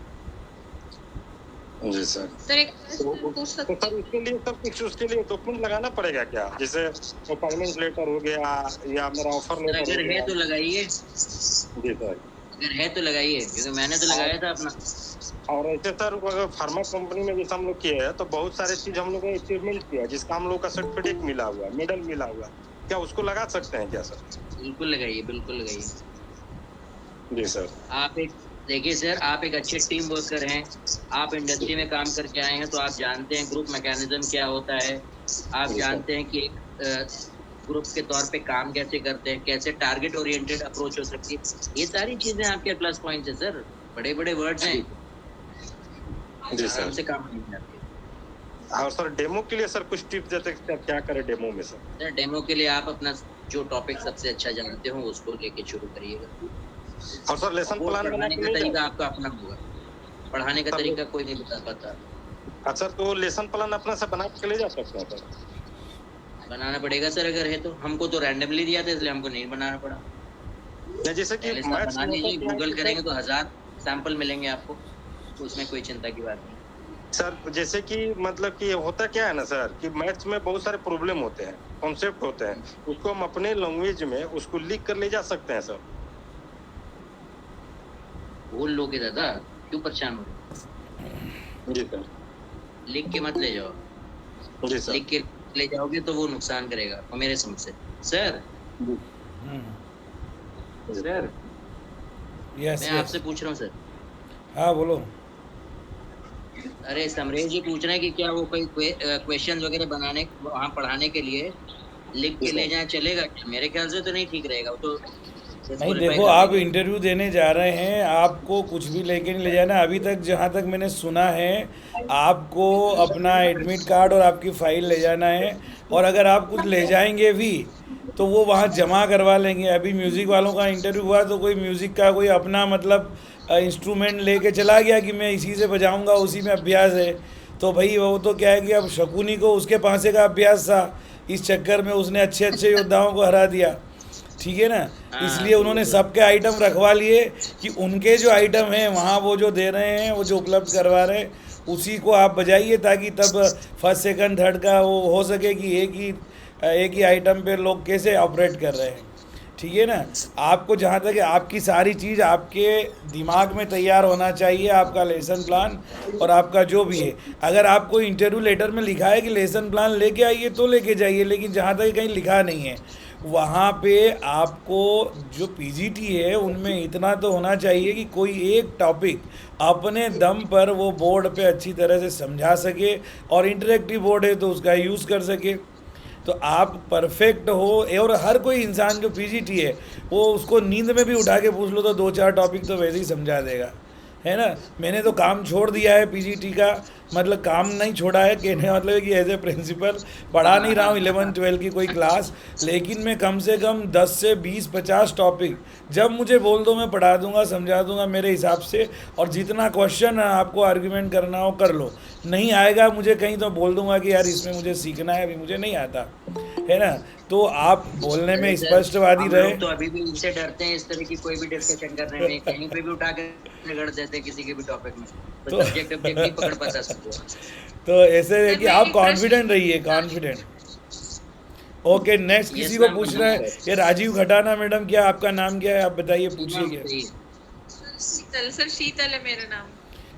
जी सर। सर एक तो प्रश्न पूछ सर सकती हूँ? उसके लिए सब कुछ उसके लिए डॉक्यूमेंट लगाना पड़ेगा क्या? जैसे अपॉइंटमेंट लेटर हो गया या मेरा ऑफर सर लेटर हो अगर है गया? तो लगाइए, जी सर। अगर है तो लगाइए, क्योंकि मैंने तो लगाया था अपना। और ऐसे सर अगर फार्मा कंपनी में जैसे हम लोग किए हैं तो बहुत सारे चीज हम लोग ने अचीवमेंट किया जिसका हम लोग का सर्टिफिकेट मिला हुआ है, मेडल मिला हुआ है, क्या उसको लगा सकते हैं क्या सर? बिल्कुल लगाइए, बिल्कुल लगाइए। जी सर। आप एक देखिए सर, आप एक अच्छे टीम वर्कर हैं, आप इंडस्ट्री में काम करके आए हैं, तो आप जानते हैं ग्रुप मैकेनिज्म क्या होता है। आप जी सर। जानते हैं कि एक ग्रुप के तौर पे काम कैसे करते हैं, कैसे टारगेट ओरिएंटेड अप्रोच हो सकती है। ये सारी चीजें आपके प्लस पॉइंट्स है सर। बड़े बड़े वर्ड्स हैं, जी आराम सर। से काम नहीं जाते। और सर डेमो के लिए सर कुछ टिप्स देते हैं क्या क्या करें डेमो में सर? सर डेमो के लिए आप अपना जो टॉपिक सबसे अच्छा जानते हो उसको लेके शुरू करिएगा। और सर लेसन वो प्लान बना पढ़ाने के का ले तरीका जाए? आपका अपना होगा, पढ़ाने का सर, तरीका कोई नहीं बता पाता। अच्छा तो लेसन प्लान अपना से बना के ले जा सकते हैं सर? बनाना पड़ेगा सर, अगर है तो। हमको तो रैंडमली दिया था इसलिए हमको नहीं बनाना पड़ा। या जैसे कि पहले से आप मैथ्स बना में लीजिए, होता क्या है गूगल कि करेंगे तो 1000 सैंपल मिलेंगे आपको, तो उसमें कोई चिंता की बात नहीं। सर जैसे कि मतलब कि होता क्या है ना सर कि मैथ्स में बहुत सारे प्रॉब्लम होते हैं, कॉन्सेप्ट होते हैं, उसको हम अपने लैंग्वेज में उसको लिख कर ले जा सकते हैं सर? भूल लोगे दादा, क्यों परेशान हो रहे? जी सर। लिख के मत ले जाओ। जी सर। लिख के ले जाओगे तो वो नुकसान करेगा और मेरे समझ से। सर सर यस मैं यस आपसे पूछ रहा हूँ सर। हाँ बोलो। अरे समरेश जी पूछ रहे हैं कि क्या वो कोई क्वेश्चन वगैरह बनाने वहाँ पढ़ाने के लिए लिख के ले जाए, चलेगा क्या? मेरे ख्याल से तो नहीं ठीक रहेगा, वो तो नहीं disqualify देखो, कर आप देंगे। इंटरव्यू देने जा रहे हैं, आपको कुछ भी लेके नहीं ले जाना। अभी तक जहाँ तक मैंने सुना है, आपको अपना एडमिट कार्ड और आपकी फ़ाइल ले जाना है, और अगर आप कुछ ले जाएंगे भी तो वो वहाँ जमा करवा लेंगे। अभी म्यूज़िक वालों का इंटरव्यू हुआ तो कोई म्यूज़िक का कोई अपना मतलब इंस्ट्रूमेंट लेके चला गया कि मैं इसी से बजाऊंगा, उसी में अभ्यास है। तो भाई वो तो क्या है कि अब शकुनी को उसके पासे का अभ्यास था, इस चक्कर में उसने अच्छे अच्छे योद्धाओं को हरा दिया, ठीक है ना। हाँ, इसलिए उन्होंने सबके आइटम रखवा लिए कि उनके जो आइटम हैं वहाँ वो जो दे रहे हैं, वो जो उपलब्ध करवा रहे हैं, उसी को आप बजाइए, ताकि तब फर्स्ट सेकंड थर्ड का वो हो सके कि एक ही आइटम पे लोग कैसे ऑपरेट कर रहे हैं, ठीक है ना। आपको जहाँ तक है, आपकी सारी चीज़ आपके दिमाग में तैयार होना चाहिए, आपका लेसन प्लान और आपका जो भी है। अगर आपको इंटरव्यू लेटर में लिखा है कि लेसन प्लान लेके आइए तो लेके जाइए, लेकिन जहाँ तक कहीं लिखा नहीं है, वहाँ पे आपको जो पीजीटी है उनमें इतना तो होना चाहिए कि कोई एक टॉपिक अपने दम पर वो बोर्ड पे अच्छी तरह से समझा सके, और इंटरेक्टिव बोर्ड है तो उसका यूज़ कर सके। तो आप परफेक्ट हो। और हर कोई इंसान जो पीजीटी है वो उसको नींद में भी उठा के पूछ लो तो 2-4 टॉपिक तो वैसे ही समझा देगा, है ना। मैंने तो काम छोड़ दिया है पीजीटी का, मतलब काम नहीं छोड़ा है, कहने का मतलब है कि एज ए प्रिंसिपल पढ़ा नहीं रहा हूँ 11-12 की कोई क्लास, लेकिन मैं कम से कम 10 से 20-50 टॉपिक जब मुझे बोल दो मैं पढ़ा दूंगा, समझा दूंगा मेरे हिसाब से। और जितना क्वेश्चन आपको आर्ग्यूमेंट करना हो कर लो, नहीं आएगा मुझे कहीं तो बोल दूंगा कि यार इसमें मुझे सीखना है, अभी मुझे नहीं आता, है ना। तो आप बोलने में अरे सर, स्पष्टवादी हम रहे। लोग तो अभी भी इनसे डरते हैं, इस तरह की कोई भी डिस्कशन करने में, कहीं पे भी उठा के रगड़ देते हैं किसी के भी टॉपिक में, तो सब्जेक्ट ऑब्जेक्ट नहीं पकड़ पाता सबको। तो ऐसे है कि मैं आप एक कॉन्फिडेंट प्रश्न- रहिए, कॉन्फिडेंट। ओके, नेक्स्ट Yes, किसी को ma'am, पूछना है? बताइए। ये राजीव खटाना मैडम, क्या आपका नाम क्या है, आप बताइए, पूछिए मैम, क्या? बताइए। शीतल सर, शीतल है मेरा नाम।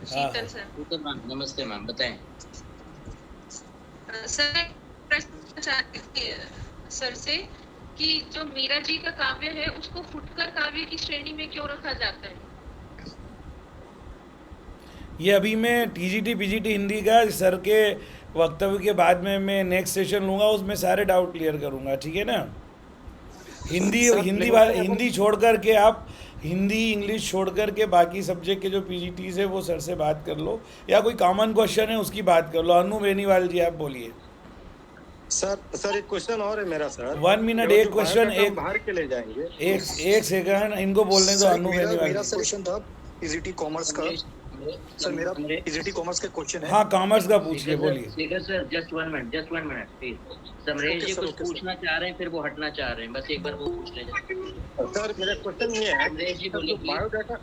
शीतल सर। शीतल मैम, नमस्ते मैम, बताएं। सर मैं प्रश्न चाहती थी सर से कि जो मीरा जी का काव्य है उसको फुटकर काव्य की श्रेणी में क्यों रखा जाता है? ये अभी मैं टीजीटी पीजीटी हिंदी का सर के वक्तव्य के बाद में मैं नेक्स्ट सेशन लूँगा, उसमें सारे डाउट क्लियर करूँगा, ठीक है ना? हिंदी हिंदी छोड़ कर के आप हिंदी इंग्लिश छोड़ कर के बाकी सब्जेक्ट के जो पीजीटीज है वो सर से बात कर लो, या कोई कॉमन क्वेश्चन है उसकी बात कर लो। अनु बेनीवाल जी, आप बोलिए। सर एक क्वेश्चन और है मेरा सर। 1 मिनट, एक क्वेश्चन, एक बाहर के ले जाएंगे। एक सेकंड, इनको बोलने दो। अनु बेनीवाल मेरा जी। क्वेश्चन था पीजीटी कॉमर्स का। सर मेरा पीजीटी कॉमर्स का क्वेश्चन है। हाँ, कॉमर्स का पूछिए, बोलिए। Shekhar sir, just 1 minute please. Samresh ji कुछ पूछना चाह रहे हैं, फिर वो हटना चाह रहे हैं, बस एक बार वो पूछ ले जाए। सर मेरा क्वेश्चन ये है, समरेश जी बोलिए please। बायोडाटा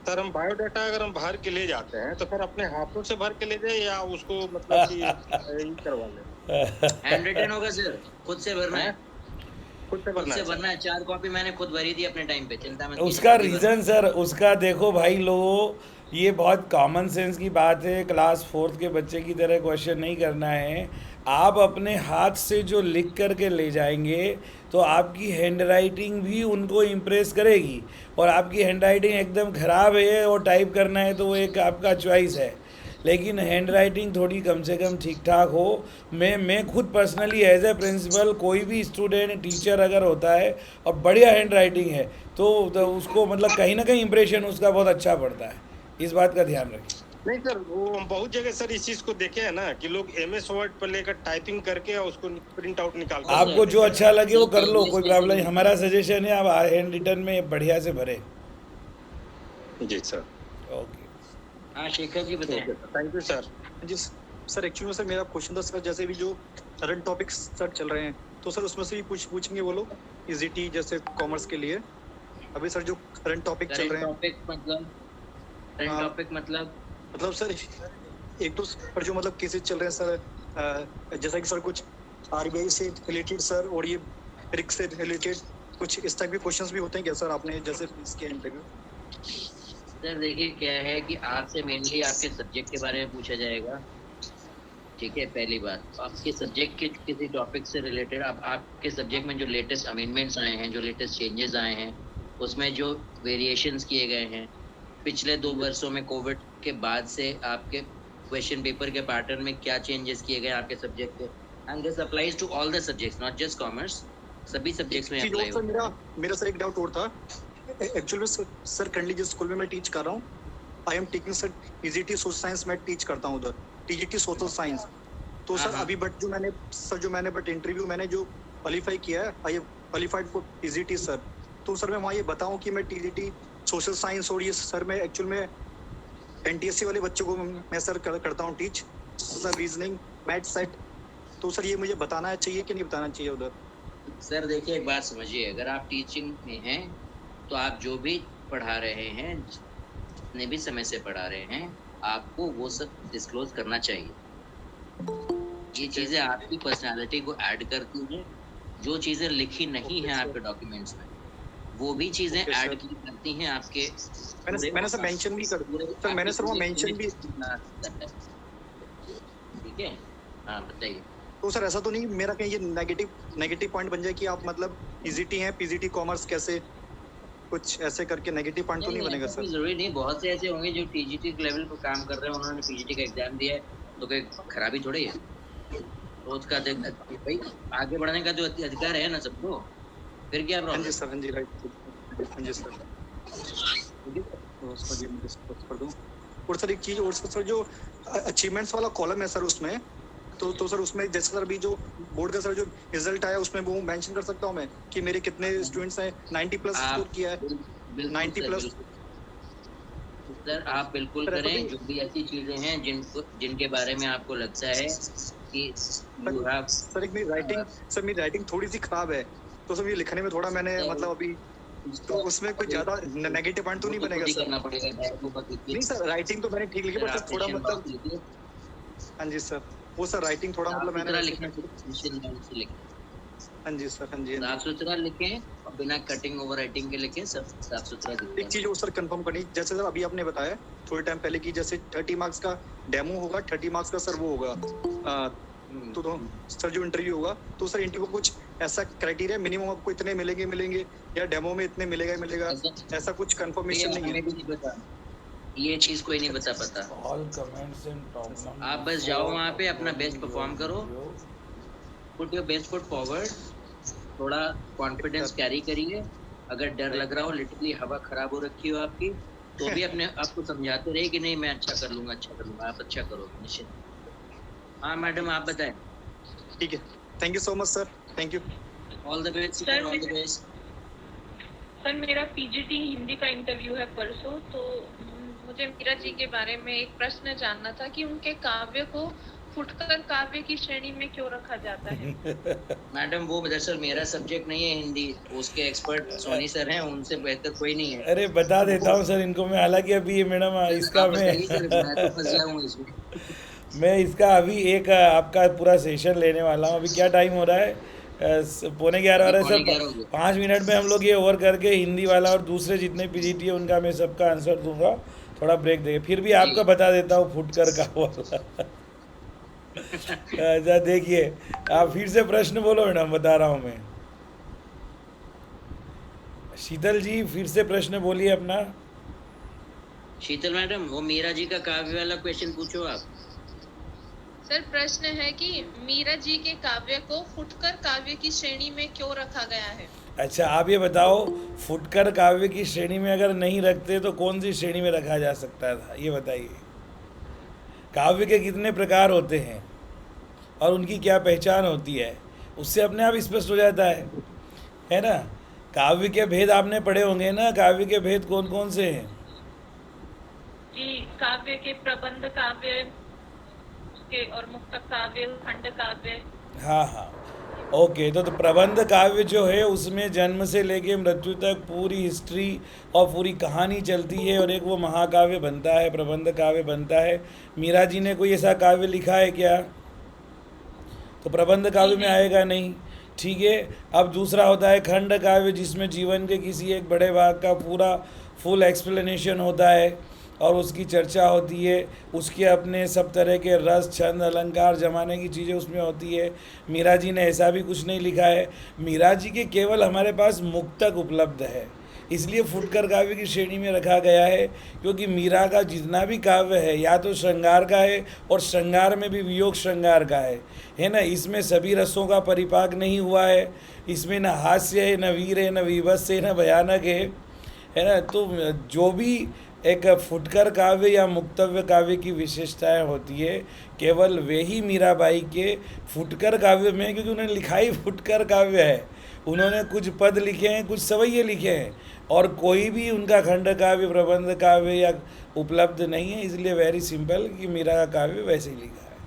सर, हम बायोडाटा अगर हम बाहर के ले जाते हैं तो फिर अपने हाथों से भर के ले जाए या उसको मतलब कि ये करवा लें? हैंड रिटन होगा सर, खुद से भरना है, खुद से खुद भरना से है? भरना है। 4 कॉपी मैंने खुद भरी थी अपने टाइम पे, चिंता मत कीजिए। उसका अभी रीज़न सर, उसका देखो भाई लोगों, ये बहुत कॉमन सेंस की बात है। क्लास 4th के बच्चे की तरह क्वेश्चन नहीं करना है। आप अपने हाथ से जो लिख कर के ले जाएंगे तो आपकी हैंड राइटिंग भी उनको इम्प्रेस करेगी। और आपकी हैंड राइटिंग एकदम ख़राब है और टाइप करना है तो वो एक आपका चॉइस है, लेकिन हैंड राइटिंग थोड़ी कम से कम ठीक ठाक हो। मैं खुद पर्सनली एज ए प्रिंसिपल, कोई भी स्टूडेंट टीचर अगर होता है और बढ़िया हैंड राइटिंग है तो उसको मतलब कहीं ना कहीं इंप्रेशन उसका बहुत अच्छा पड़ता है। इस बात का ध्यान रखें। नहीं सर, वो हम बहुत जगह सर इस चीज को देखे हैं ना कि लोग MS वर्ड पर लेकर टाइपिंग करके और उसको प्रिंट आउट निकालते हैं। आपको जो अच्छा लगे वो कर लो, कोई प्रॉब्लम नहीं। हमारा सजेशन है आप हैंड रिटन में बढ़िया से भरें। जी सर। ओके, हाँ शेखर जी बताएं। Thank you sir. जी सर, एक्चुअली में सर मेरा क्वेश्चन था सर, जैसे भी जो करंट टॉपिक्स सर चल रहे हैं तो सर उसमें से भी पूछेंगे वो लोग ईजीटी जैसे कॉमर्स के लिए। अभी सर जो करंट टॉपिक चल रहे हैं, करंट टॉपिक मतलब सर एक तो पर जो मतलब केसेस चल रहे हैं सर, जैसा कि सर कुछ RBI से रिलेटेड सर, और ये रिक से रिलेटेड कुछ इस टाइप के क्वेश्चंस भी होते हैं क्या सर, आपने जैसे इसके इंटरव्यू? सर देखिए क्या है कि आपसे मेनली आपके सब्जेक्ट के बारे में पूछा जाएगा, ठीक है। पहली बात, आपके सब्जेक्ट के किसी टॉपिक से रिलेटेड आपके सब्जेक्ट में जो लेटेस्ट अमेंडमेंट्स आए हैं, जो लेटेस्ट चेंजेस आए हैं, उसमें जो वेरिएशंस किए गए हैं पिछले 2 वर्षों में कोविड के बाद से, आपके क्वेश्चन पेपर के पैटर्न में क्या चेंजेस किए गए आपके सब्जेक्ट के, and this applies to all the subjects, not just commerce, सभी सब्जेक्ट्स में अप्लाई होगा। मेरा सर एक डाउट और था। एक्चुअली सर करंटली जिस स्कूल में मैं टीच कर रहा हूँ, I am taking sir TGT social science में टीच करता हूँ उधर, टीजीटी सोशल साइंस। तो सर अभी जो मैंने इंटरव्यू मैंने जो क्वालिफाई किया है, I qualified for TGT sir. तो सर मैं वहाँ ये बताऊँ कि मैं टीजीटी सोशल साइंस, और ये सर मैं एक्चुअल में NTSC वाले बच्चों को मैं सर करता हूँ teach, sir reasoning, math set. तो सर ये मुझे बताना चाहिए कि नहीं बताना चाहिए उधर? सर देखिए एक बात समझिए, अगर आप टीचिंग में हैं तो आप जो भी पढ़ा रहे हैं, जितने भी समय से पढ़ा रहे हैं, आपको वो सब डिस्क्लोज करना चाहिए। ये चीज़ें आपकी पर्सनालिटी को ऐड करती हैं। जो चीज़ें लिखी नहीं हैं आपके डॉक्यूमेंट्स में, वो भी चीज़ें ऐड की करती हैं आपके। मैंने सर मेंशन भी कर सर, मैंने सर वो मेंशन भी। ठीक है, हाँ बताइए। तो सर ऐसा तो नहीं मेरा कहीं ये नेगेटिव पॉइंट बन जाए कि आप मतलब ईजीटी हैं, पीजीटी कॉमर्स कैसे, कुछ ऐसे करके नेगेटिव पॉइंट तो नहीं बनेगा सर? जरूरी नहीं, बहुत से ऐसे होंगे जो टीजीटी लेवल पर काम कर रहे हैं, उन्होंने पीजीटी का एग्जाम दिया है, तो कोई खराबी थोड़ी है। तो उसका भाई आगे बढ़ने का जो अधिकार है ना सबको, फिर क्या प्रॉब्लम? हाँ जी सर, हाँ जी राइट, हाँ जी सर। कर दूं। और सर एक चीज और सर, जो अचीवमेंट्स वाला कॉलम है सर उसमें, तो सर उसमें जैसे सर अभी जो बोर्ड का सर जो रिजल्ट आया उसमें वो मेंशन कर सकता हूँ मैं कि मेरे कितने स्टूडेंट्स हैं 90 प्लस स्कोर किया है, 90 प्लस। सर आप बिल्कुल करें, जो भी ऐसी चीजें हैं जिनके बारे में आपको लगता है कि सर एक मेरी राइटिंग थोड़ी सी खराब है, तो सर ये लिखने में थोड़ा मैंने मतलब अभी, तो उसमें कोई ज्यादा नेगेटिव पॉइंट तो नहीं बनेगा सर? नहीं सर, राइटिंग तो मैंने ठीक लिखी, पर सर थोड़ा मतलब, हाँ जी सर, वो सर राइटिंग थोड़ा मतलब मैंने लिखना हाँ जी सर, हाँ जी, हाँ साफ सुथरा लिखें और बिना कटिंग ओवर राइटिंग के लिखें, सब साफ सुथरा जी। एक दिखता चीज और सर कंफर्म करनी, जैसे सर अभी आपने बताया थोड़े टाइम पहले कि जैसे 30 मार्क्स का डेमो होगा, 30 मार्क्स का सर वो होगा तो सर जो इंटरव्यू होगा, तो सर इंटरव्यू को कुछ ऐसा क्राइटेरिया मिनिमम आपको इतने मिलेंगे या डेमो में इतने मिलेगा, ऐसा कुछ कंफर्मेशन नहीं है? हमें भी नहीं पता, ये चीज कोई नहीं बता पाता। ऑल कमेंट्स इन टॉप आप बस जाओ वहाँ पे, अपना बेस्ट परफॉर्म करो, put your best foot forward, थोड़ा कॉन्फिडेंस कैरी करिए। अगर डर लग रहा हो, लिटरली हवा खराब हो रखी हो आपकी, तो भी अपने आपको समझाते रहे कि नहीं मैं अच्छा कर लूंगा, आप अच्छा करोगे निश्चित। हाँ मैडम, आप बताएं। ठीक है, thank you so much sir, thank you. All the best, Sir, all the best. Sir मेरा पीजीटी हिंदी का इंटरव्यू है परसों, तो मुझे मीरा जी के बारे में एक प्रश्न जानना था कि उनके काव्य को फुटकर काव्य की श्रेणी में क्यों रखा जाता है? मैडम वो दरअसल मेरा सब्जेक्ट नहीं है हिंदी, उसके एक्सपर्ट सोनी सर हैं, उनसे बेहतर कोई नहीं है। अरे बता देता हूँ सर इनको मैं, हालांकि अभी ये मैडम इसका आप बताइए सर, मैं तो फंस जाऊंगा इसमें। मैं इसका अभी एक आपका पूरा सेशन लेने वाला हूँ। अभी क्या टाइम हो रहा है? 11:15 हो रहा है सर। 11:15 हो गया। 5 मिनट में हम लोग ये ओवर करके हिंदी वाला और दूसरे जितने पीजीटी है उनका मैं सबका आंसर दूंगा। थोड़ा ब्रेक देंगे, फिर भी आपका बता देता हूँ फुटकर का वाला। अच्छा देखिए, आप फिर से प्रश्न बोलो मैडम, बता रहा हूँ मैं। शीतल जी फिर से प्रश्न बोलिए अपना। शीतल मैडम, वो मीरा जी का काव्य वाला क्वेश्चन पूछो आप। सर प्रश्न है कि मीरा जी के काव्य को फुटकर काव्य की श्रेणी में क्यों रखा गया है? अच्छा आप ये बताओ, फुटकर काव्य की श्रेणी में अगर नहीं रखते तो कौन सी श्रेणी में रखा जा सकता था, ये बताइए। काव्य के कितने प्रकार होते हैं और उनकी क्या पहचान होती है, उससे अपने आप स्पष्ट हो जाता है ना। काव्य के भेद आपने पढ़े होंगे ना, काव्य के भेद कौन कौन से हैं? जी, काव्य के प्रबंध काव्य उसके और मुक्तक काव्य, खंड काव्य। हाँ ओके। तो प्रबंध काव्य जो है उसमें जन्म से लेके मृत्यु तक पूरी हिस्ट्री और पूरी कहानी चलती है और एक वो महाकाव्य बनता है, प्रबंध काव्य बनता है। मीरा जी ने कोई ऐसा काव्य लिखा है क्या? तो प्रबंध काव्य में आएगा नहीं। ठीक है, अब दूसरा होता है खंड काव्य, जिसमें जीवन के किसी एक बड़े भाग का पूरा फुल एक्सप्लेनेशन होता है और उसकी चर्चा होती है, उसके अपने सब तरह के रस छंद अलंकार जमाने की चीज़ें उसमें होती है। मीरा जी ने ऐसा भी कुछ नहीं लिखा है। मीरा जी के केवल हमारे पास मुक्तक उपलब्ध है, इसलिए फुटकर काव्य की श्रेणी में रखा गया है, क्योंकि मीरा का जितना भी काव्य है या तो श्रृंगार का है और श्रृंगार में भी वियोग श्रृंगार का है ना। इसमें सभी रसों का परिपाक नहीं हुआ है, इसमें न हास्य है, न वीर है, न विभत्स है, न भयानक है ना। तो जो भी एक फुटकर काव्य या मुक्तव्य काव्य की विशेषताएं होती है, केवल वे ही मीराबाई के फुटकर काव्य में, क्योंकि उन्होंने लिखा ही फुटकर काव्य है। उन्होंने कुछ पद लिखे हैं, कुछ सवैये लिखे हैं, और कोई भी उनका खंड काव्य प्रबंध काव्य या उपलब्ध नहीं है। इसलिए वेरी सिंपल कि मीरा का काव्य वैसे ही लिखा है।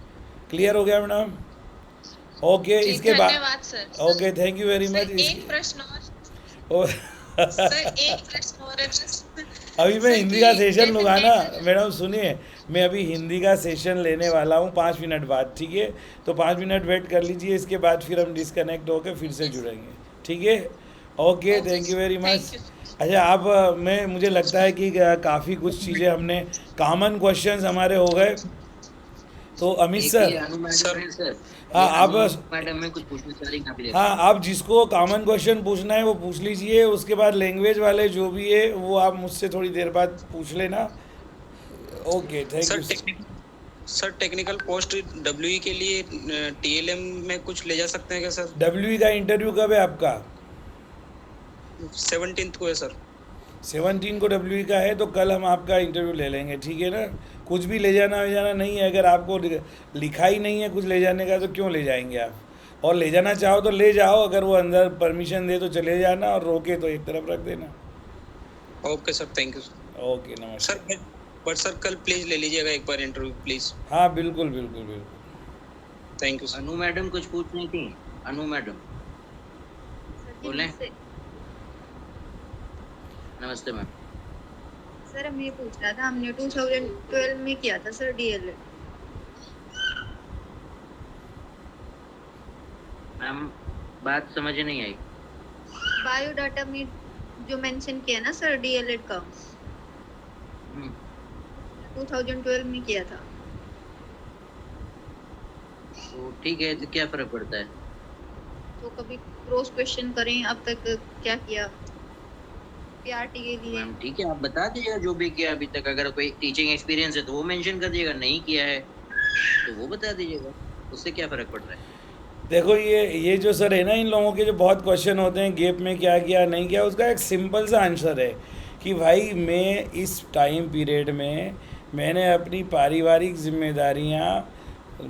क्लियर हो गया मैडम? ओके, इसके बाद धन्यवाद sir. Okay, thank you very much. एक प्रश्न और सर, एक प्रश्न और है बस। अभी मैं सर, हिंदी का कि सेशन लूँगा ना जैसे मैडम, सुनिए, मैं अभी हिंदी का सेशन लेने वाला हूँ 5 मिनट बाद। ठीक है, तो 5 मिनट वेट कर लीजिए, इसके बाद फिर हम डिस्कनेक्ट होकर फिर से जुड़ेंगे। ठीक है, okay, thank you very much. अच्छा, आप मुझे लगता है कि काफ़ी कुछ चीज़ें हमने कॉमन क्वेश्चंस हमारे हो गए। तो अमित सर, हाँ आप मैडम में कुछ पूछना चाह रही हैं? हाँ, आप जिसको कॉमन क्वेश्चन पूछना है वो पूछ लीजिए, उसके बाद लैंग्वेज वाले जो भी है वो आप मुझसे थोड़ी देर बाद पूछ लेना। Okay, thank you sir. Technical post WE के लिए टीएलएम में कुछ ले जा सकते हैं क्या सर? डब्ल्यूई का इंटरव्यू कब है आपका? 17 को है सर। 17 को डब्ल्यूई का है, तो कल हम आपका इंटरव्यू ले लेंगे। ठीक है ना, कुछ भी ले जाना नहीं है। अगर आपको लिखा ही नहीं है कुछ ले जाने का तो क्यों ले जाएंगे आप? और ले जाना चाहो तो ले जाओ, अगर वो अंदर परमिशन दे तो चले जाना, और रोके तो एक तरफ रख देना। Okay sir, thank you sir. Okay, नमस्कार सर। बट सर कल प्लीज ले लीजिएगा एक बार इंटरव्यू प्लीज। हाँ बिल्कुल बिल्कुल बिल्कुल, thank you sir. Anu madam कुछ पूछनी थी? अनु मैडम बोले। नमस्ते मैम। सर हम ये पूछ रहा था, हमने 2012 में किया था सर डीएलएड। मैम बात समझ नहीं आई। बायोडाटा में जो मेंशन किया ना सर डीएलएड का हम्म, 2012 में किया था। तो ठीक है, तो क्या फर्क पड़ता है? तो कभी क्रॉस क्वेश्चन करें अब तक क्या किया पीआरटी के लिए। मैम ठीक है, आप बता दीजिएगा जो भी किया अभी तक। अगर कोई टीचिंग एक्सपीरियंस है तो वो मेंशन कर दीजिएगा, नहीं किया है तो वो बता दीजिएगा, उससे क्या फर्क पड़ रहा है? देखो ये जो सर है ना, इन लोगों के जो बहुत क्वेश्चन होते हैं गैप में क्या किया नहीं किया, उसका एक सिंपल सा आंसर है कि भाई मैं इस टाइम पीरियड में मैंने अपनी पारिवारिक जिम्मेदारियां,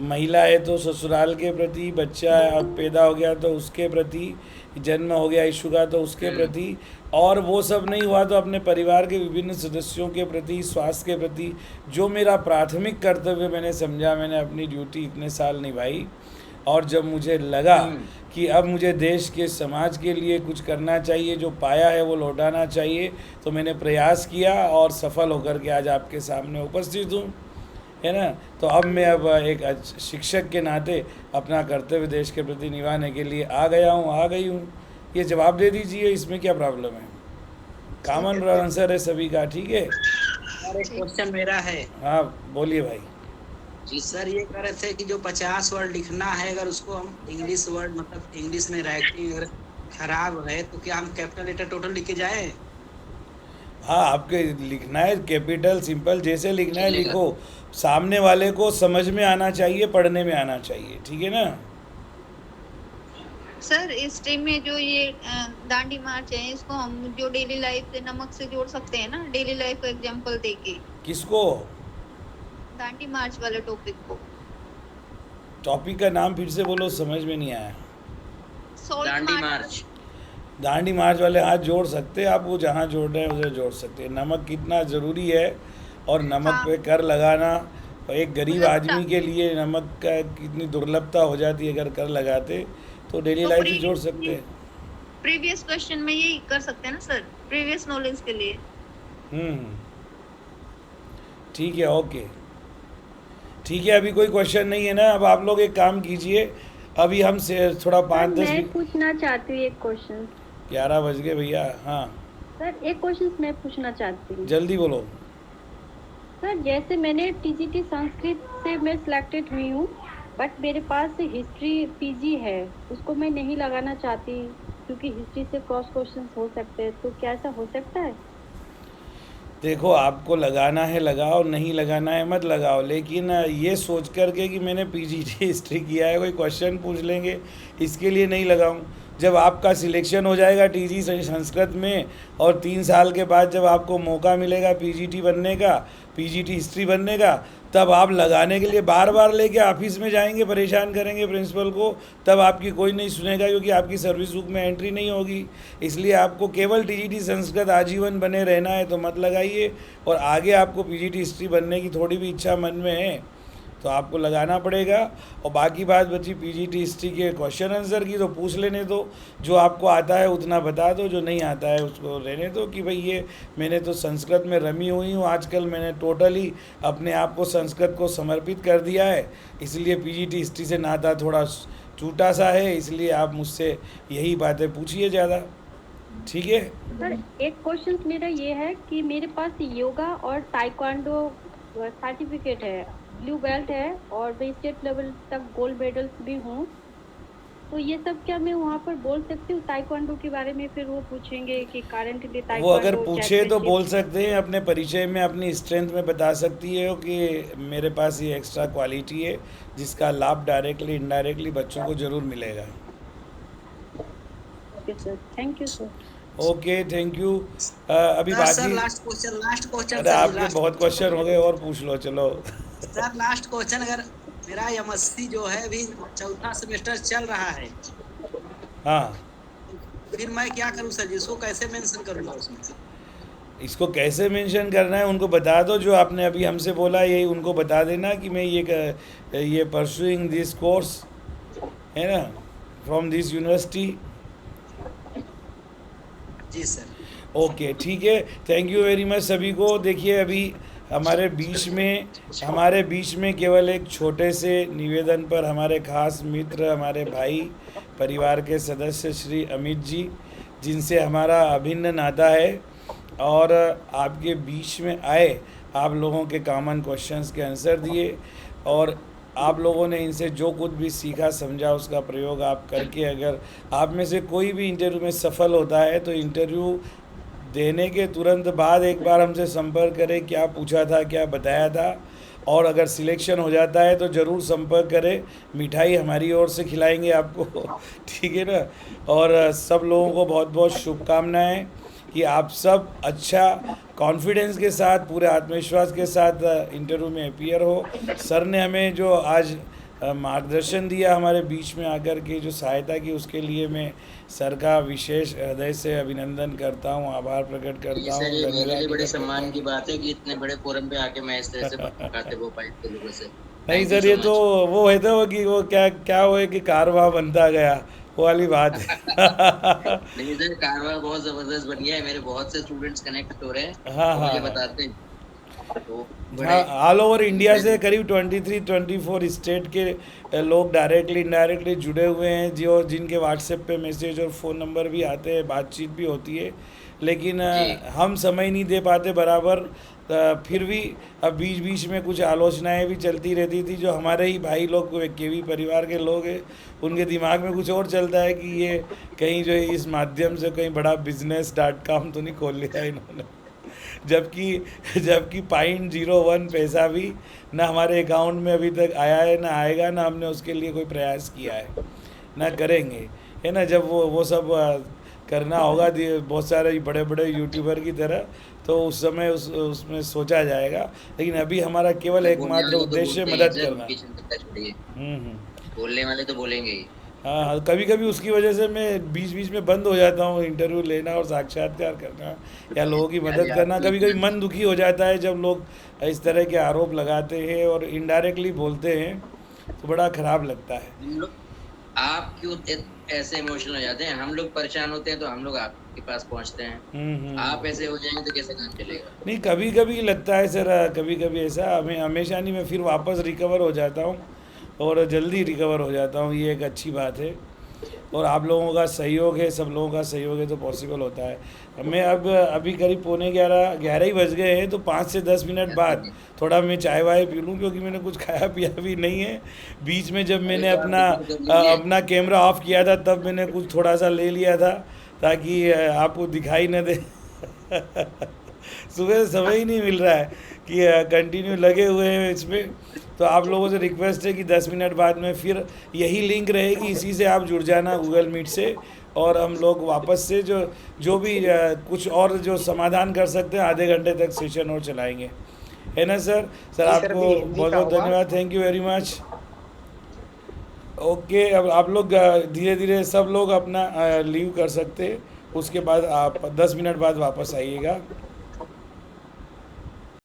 महिला है तो ससुराल के प्रति, बच्चा अब पैदा हो गया तो उसके प्रति, जन्म हो गया इशू का तो उसके प्रति, और वो सब नहीं हुआ तो अपने परिवार के विभिन्न सदस्यों के प्रति, स्वास्थ्य के प्रति, जो मेरा प्राथमिक कर्तव्य मैंने समझा, मैंने अपनी ड्यूटी इतने साल निभाई। और जब मुझे लगा कि अब मुझे देश के समाज के लिए कुछ करना चाहिए, जो पाया है वो लौटाना चाहिए, तो मैंने प्रयास किया और सफल होकर के आज आपके सामने उपस्थित हूँ, है ना। तो अब मैं अब एक शिक्षक के नाते अपना कर्तव्य देश के प्रति निभाने के लिए आ गई हूँ। ये जवाब दे दीजिए, इसमें क्या प्रॉब्लम है? कॉमन आंसर है सभी का, ठीक है। और एक क्वेश्चन मेरा है। हाँ बोलिए भाई। जी सर, ये कह रहे थे कि जो 50 वर्ड लिखना है, अगर उसको हम इंग्लिश वर्ड मतलब इंग्लिश में राइटिंग अगर खराब है तो क्या हम कैपिटल लेटर टोटल लिख के जाए? हाँ, आपके लिखना है कैपिटल सिंपल जैसे लिखना है लिखो, सामने वाले को समझ में आना चाहिए, पढ़ने में आना चाहिए, ठीक है ना। सर इस टाइम में जो ये दांडी मार्च है, इसको हम जो डेली लाइफ से नमक से जोड़ सकते हैं ना, डेली लाइफ का एग्जांपल देके। किसको? दांडी मार्च वाले टॉपिक को। टॉपिक का नाम फिर से बोलो, समझ में नहीं आया। दांडी मार्च। दांडी मार्च वाले हाथ जोड़ सकते हैं आप, वो जहाँ जोड़ रहे हैं उसे जोड़ सकते हैं। नमक कितना ज़रूरी है और नमक पे कर लगाना, और एक गरीब आदमी के लिए नमक का कितनी दुर्लभता हो जाती है अगर कर लगाते, तो डेली लाइफ से जोड़ सकते हैं। प्रीवियस क्वेश्चन में यही कर सकते हैं ना सर, प्रीवियस नॉलेज के लिए। ठीक है, ओके ठीक है। अभी कोई क्वेश्चन नहीं है ना। अब आप लोग एक काम कीजिए, अभी हम से थोड़ा 5-10 मैं मिनट। पूछना चाहती हूँ एक क्वेश्चन। 11 बज गए भैया। हाँ सर एक क्वेश्चन मैं पूछना चाहती हूँ। जल्दी बोलो। सर जैसे मैंने टीजीटी संस्कृत से मैं सिलेक्टेड हुई हूँ, बट मेरे पास हिस्ट्री पीजी है, उसको मैं नहीं लगाना चाहती क्योंकि हिस्ट्री से क्रॉस क्वेश्चन हो सकते हैं, तो क्या ऐसा हो सकता है? देखो, आपको लगाना है लगाओ, नहीं लगाना है मत लगाओ, लेकिन ये सोच करके कि मैंने पीजीटी हिस्ट्री किया है, कोई क्वेश्चन पूछ लेंगे इसके लिए नहीं लगाऊं। जब आपका सिलेक्शन हो जाएगा टीजी संस्कृत में, और 3 साल के बाद जब आपको मौका मिलेगा पीजीटी बनने का, पीजीटी हिस्ट्री बनने का, तब आप लगाने के लिए बार बार लेके ऑफिस में जाएंगे, परेशान करेंगे प्रिंसिपल को, तब आपकी कोई नहीं सुनेगा क्योंकि आपकी सर्विस बुक में एंट्री नहीं होगी। इसलिए आपको केवल टीजीटी संस्कृत आजीवन बने रहना है तो मत लगाइए, और आगे आपको पीजीटी हिस्ट्री बनने की थोड़ी भी इच्छा मन में है तो आपको लगाना पड़ेगा। और बाकी बात बची पीजीटी हिस्ट्री के क्वेश्चन आंसर की, तो पूछ लेने दो, जो आपको आता है उतना बता दो, जो नहीं आता है उसको रहने दो कि भाई ये मैंने तो संस्कृत में रमी हुई हूँ आजकल, मैंने टोटली अपने आप को संस्कृत को समर्पित कर दिया है, इसलिए पीजीटी हिस्ट्री से नाता थोड़ा टूटा सा है, इसलिए आप मुझसे यही बातें पूछिए ज़्यादा, ठीक है। सर एक क्वेश्चन मेरा ये है कि मेरे पास योगा और ताइक्वांडो सर्टिफिकेट है, ब्लू बेल्ट है, और मैं स्टेट लेवल तक गोल्ड मेडल्स भी हूँ, तो ये सब क्या मैं वहाँ पर बोल सकती हूँ ताइक्वांडो के बारे में? फिर वो पूछेंगे कि करंटली वो अगर पूछे तो बोल सकते हैं, अपने परिचय में अपनी स्ट्रेंथ में बता सकती है कि मेरे पास ये एक्स्ट्रा क्वालिटी है जिसका लाभ डायरेक्टली इनडायरेक्टली बच्चों को ज़रूर मिलेगा। Okay sir, thank you sir. Okay, thank you. अभी बाकी लास्ट क्वेश्चन अरे आपके बहुत क्वेश्चन हो गए, और पूछ लो चलो। सर लास्ट क्वेश्चन, अगर मेरा एमएससी जो है अभी 4था सेमेस्टर चल रहा है, हाँ, फिर मैं क्या करूं सर, जिसको कैसे मेंशन करूंगा उसमें? इसको कैसे मेंशन करना है उनको बता दो, जो आपने अभी हमसे बोला यही उनको बता देना कि मैं ये परसुइंग दिस कोर्स है ना फ्रॉम दिस यूनिवर्सिटी। जी सर। ओके ठीक है, थैंक यू वेरी मच सभी को। देखिए अभी हमारे बीच में केवल एक छोटे से निवेदन पर हमारे खास मित्र, हमारे भाई परिवार के सदस्य श्री अमित जी, जिनसे हमारा अभिन्न नाता है, और आपके बीच में आए, आप लोगों के कॉमन क्वेश्चंस के आंसर दिए, और आप लोगों ने इनसे जो कुछ भी सीखा समझा उसका प्रयोग आप करके, अगर आप में से कोई भी इंटरव्यू में सफल होता है तो इंटरव्यू देने के तुरंत बाद एक बार हमसे संपर्क करें, क्या पूछा था, क्या बताया था, और अगर सिलेक्शन हो जाता है तो ज़रूर संपर्क करें, मिठाई हमारी ओर से खिलाएंगे आपको ठीक है ना। और सब लोगों को बहुत बहुत शुभकामनाएं कि आप सब अच्छा कॉन्फिडेंस के साथ, पूरे आत्मविश्वास के साथ इंटरव्यू में अपीयर हो। सर ने हमें जो आज मार्गदर्शन दिया, हमारे बीच में आकर के जो सहायता की, उसके लिए मैं सर का विशेष हृदय से अभिनंदन करता हूँ, आभार प्रकट करता हूँ। सर ये मेरे लिए बड़े सम्मान की बात है कि इतने बड़े फोरम पे आके मैं इस तरह से बातें हो पाई के लोगों से। नहीं सर, ये तो वो है तो कि वो क्या हुआ कि कारवां बनता गया, वो वाली बात है नहीं सर, कारवां बहुत जबरदस्त बन गया है, मेरे बहुत से स्टूडेंट्स कनेक्ट हो रहे हैं। हाँ, मुझे हाँ। बताते हैं तो हाँ, ऑल ओवर इंडिया से करीब 23-24 स्टेट के लोग डायरेक्टली इनडायरेक्टली जुड़े हुए हैं, जो जिनके व्हाट्सएप पे मैसेज और फ़ोन नंबर भी आते हैं, बातचीत भी होती है, लेकिन हम समय नहीं दे पाते बराबर। फिर भी अब बीच बीच में कुछ आलोचनाएं भी चलती रहती थी, जो हमारे ही भाई लोग केवी परिवार के लोग हैं, उनके दिमाग में कुछ और चलता है कि ये कहीं जो है इस माध्यम से कहीं बड़ा business.com तो नहीं खोल लिया इन्होंने, जबकि 0.01 पैसा भी ना हमारे अकाउंट में अभी तक आया है, ना आएगा, ना हमने उसके लिए कोई प्रयास किया है, ना करेंगे, है ना। जब वो सब करना होगा बहुत सारे बड़े बड़े यूट्यूबर की तरह, तो उस समय उसमें सोचा जाएगा, लेकिन अभी हमारा केवल एकमात्र उद्देश्य मदद करना। बोलने वाले तो बोलेंगे ही। हाँ, कभी कभी उसकी वजह से मैं बीच बीच में बंद हो जाता हूँ इंटरव्यू लेना और साक्षात्कार करना या लोगों की मदद करना। कभी कभी मन दुखी हो जाता है जब लोग इस तरह के आरोप लगाते हैं और इनडायरेक्टली बोलते हैं, तो बड़ा खराब लगता है। आप क्यों ऐसे इमोशनल हो जाते हैं? हम लोग परेशान होते हैं तो हम लोग आपके पास पहुंचते हैं। आप ऐसे हो जाएंगे तो कैसे काम चलेगा? नहीं, कभी कभी लगता है सर, कभी कभी ऐसा, हमें हमेशा नहीं, मैं फिर वापस रिकवर हो जाता हूँ और जल्दी रिकवर हो जाता हूँ, ये एक अच्छी बात है। और आप लोगों का सहयोग है, सब लोगों का सहयोग है तो पॉसिबल होता है। मैं अब अभी करीब 11:45 ही बज गए हैं, तो 5 से 10 मिनट बाद थोड़ा मैं चाय वाय पी लूँ, क्योंकि मैंने कुछ खाया पिया भी नहीं है। बीच में जब मैंने अपना कैमरा ऑफ किया था तब मैंने कुछ थोड़ा सा ले लिया था, ताकि आपको दिखाई न दे सुबह से समय ही नहीं मिल रहा है कि कंटिन्यू लगे हुए हैं इसमें। तो आप लोगों से रिक्वेस्ट है कि 10 मिनट बाद में फिर यही लिंक रहेगी, इसी से आप जुड़ जाना गूगल मीट से, और हम लोग वापस से जो भी कुछ और जो समाधान कर सकते हैं, आधे घंटे तक सेशन और चलाएंगे, है ना सर? सर आपको बहुत बहुत धन्यवाद, thank you very much. Okay, अब आप लोग धीरे धीरे सब लोग अपना लीव कर सकते हैं, उसके बाद आप 10 मिनट बाद वापस आइएगा।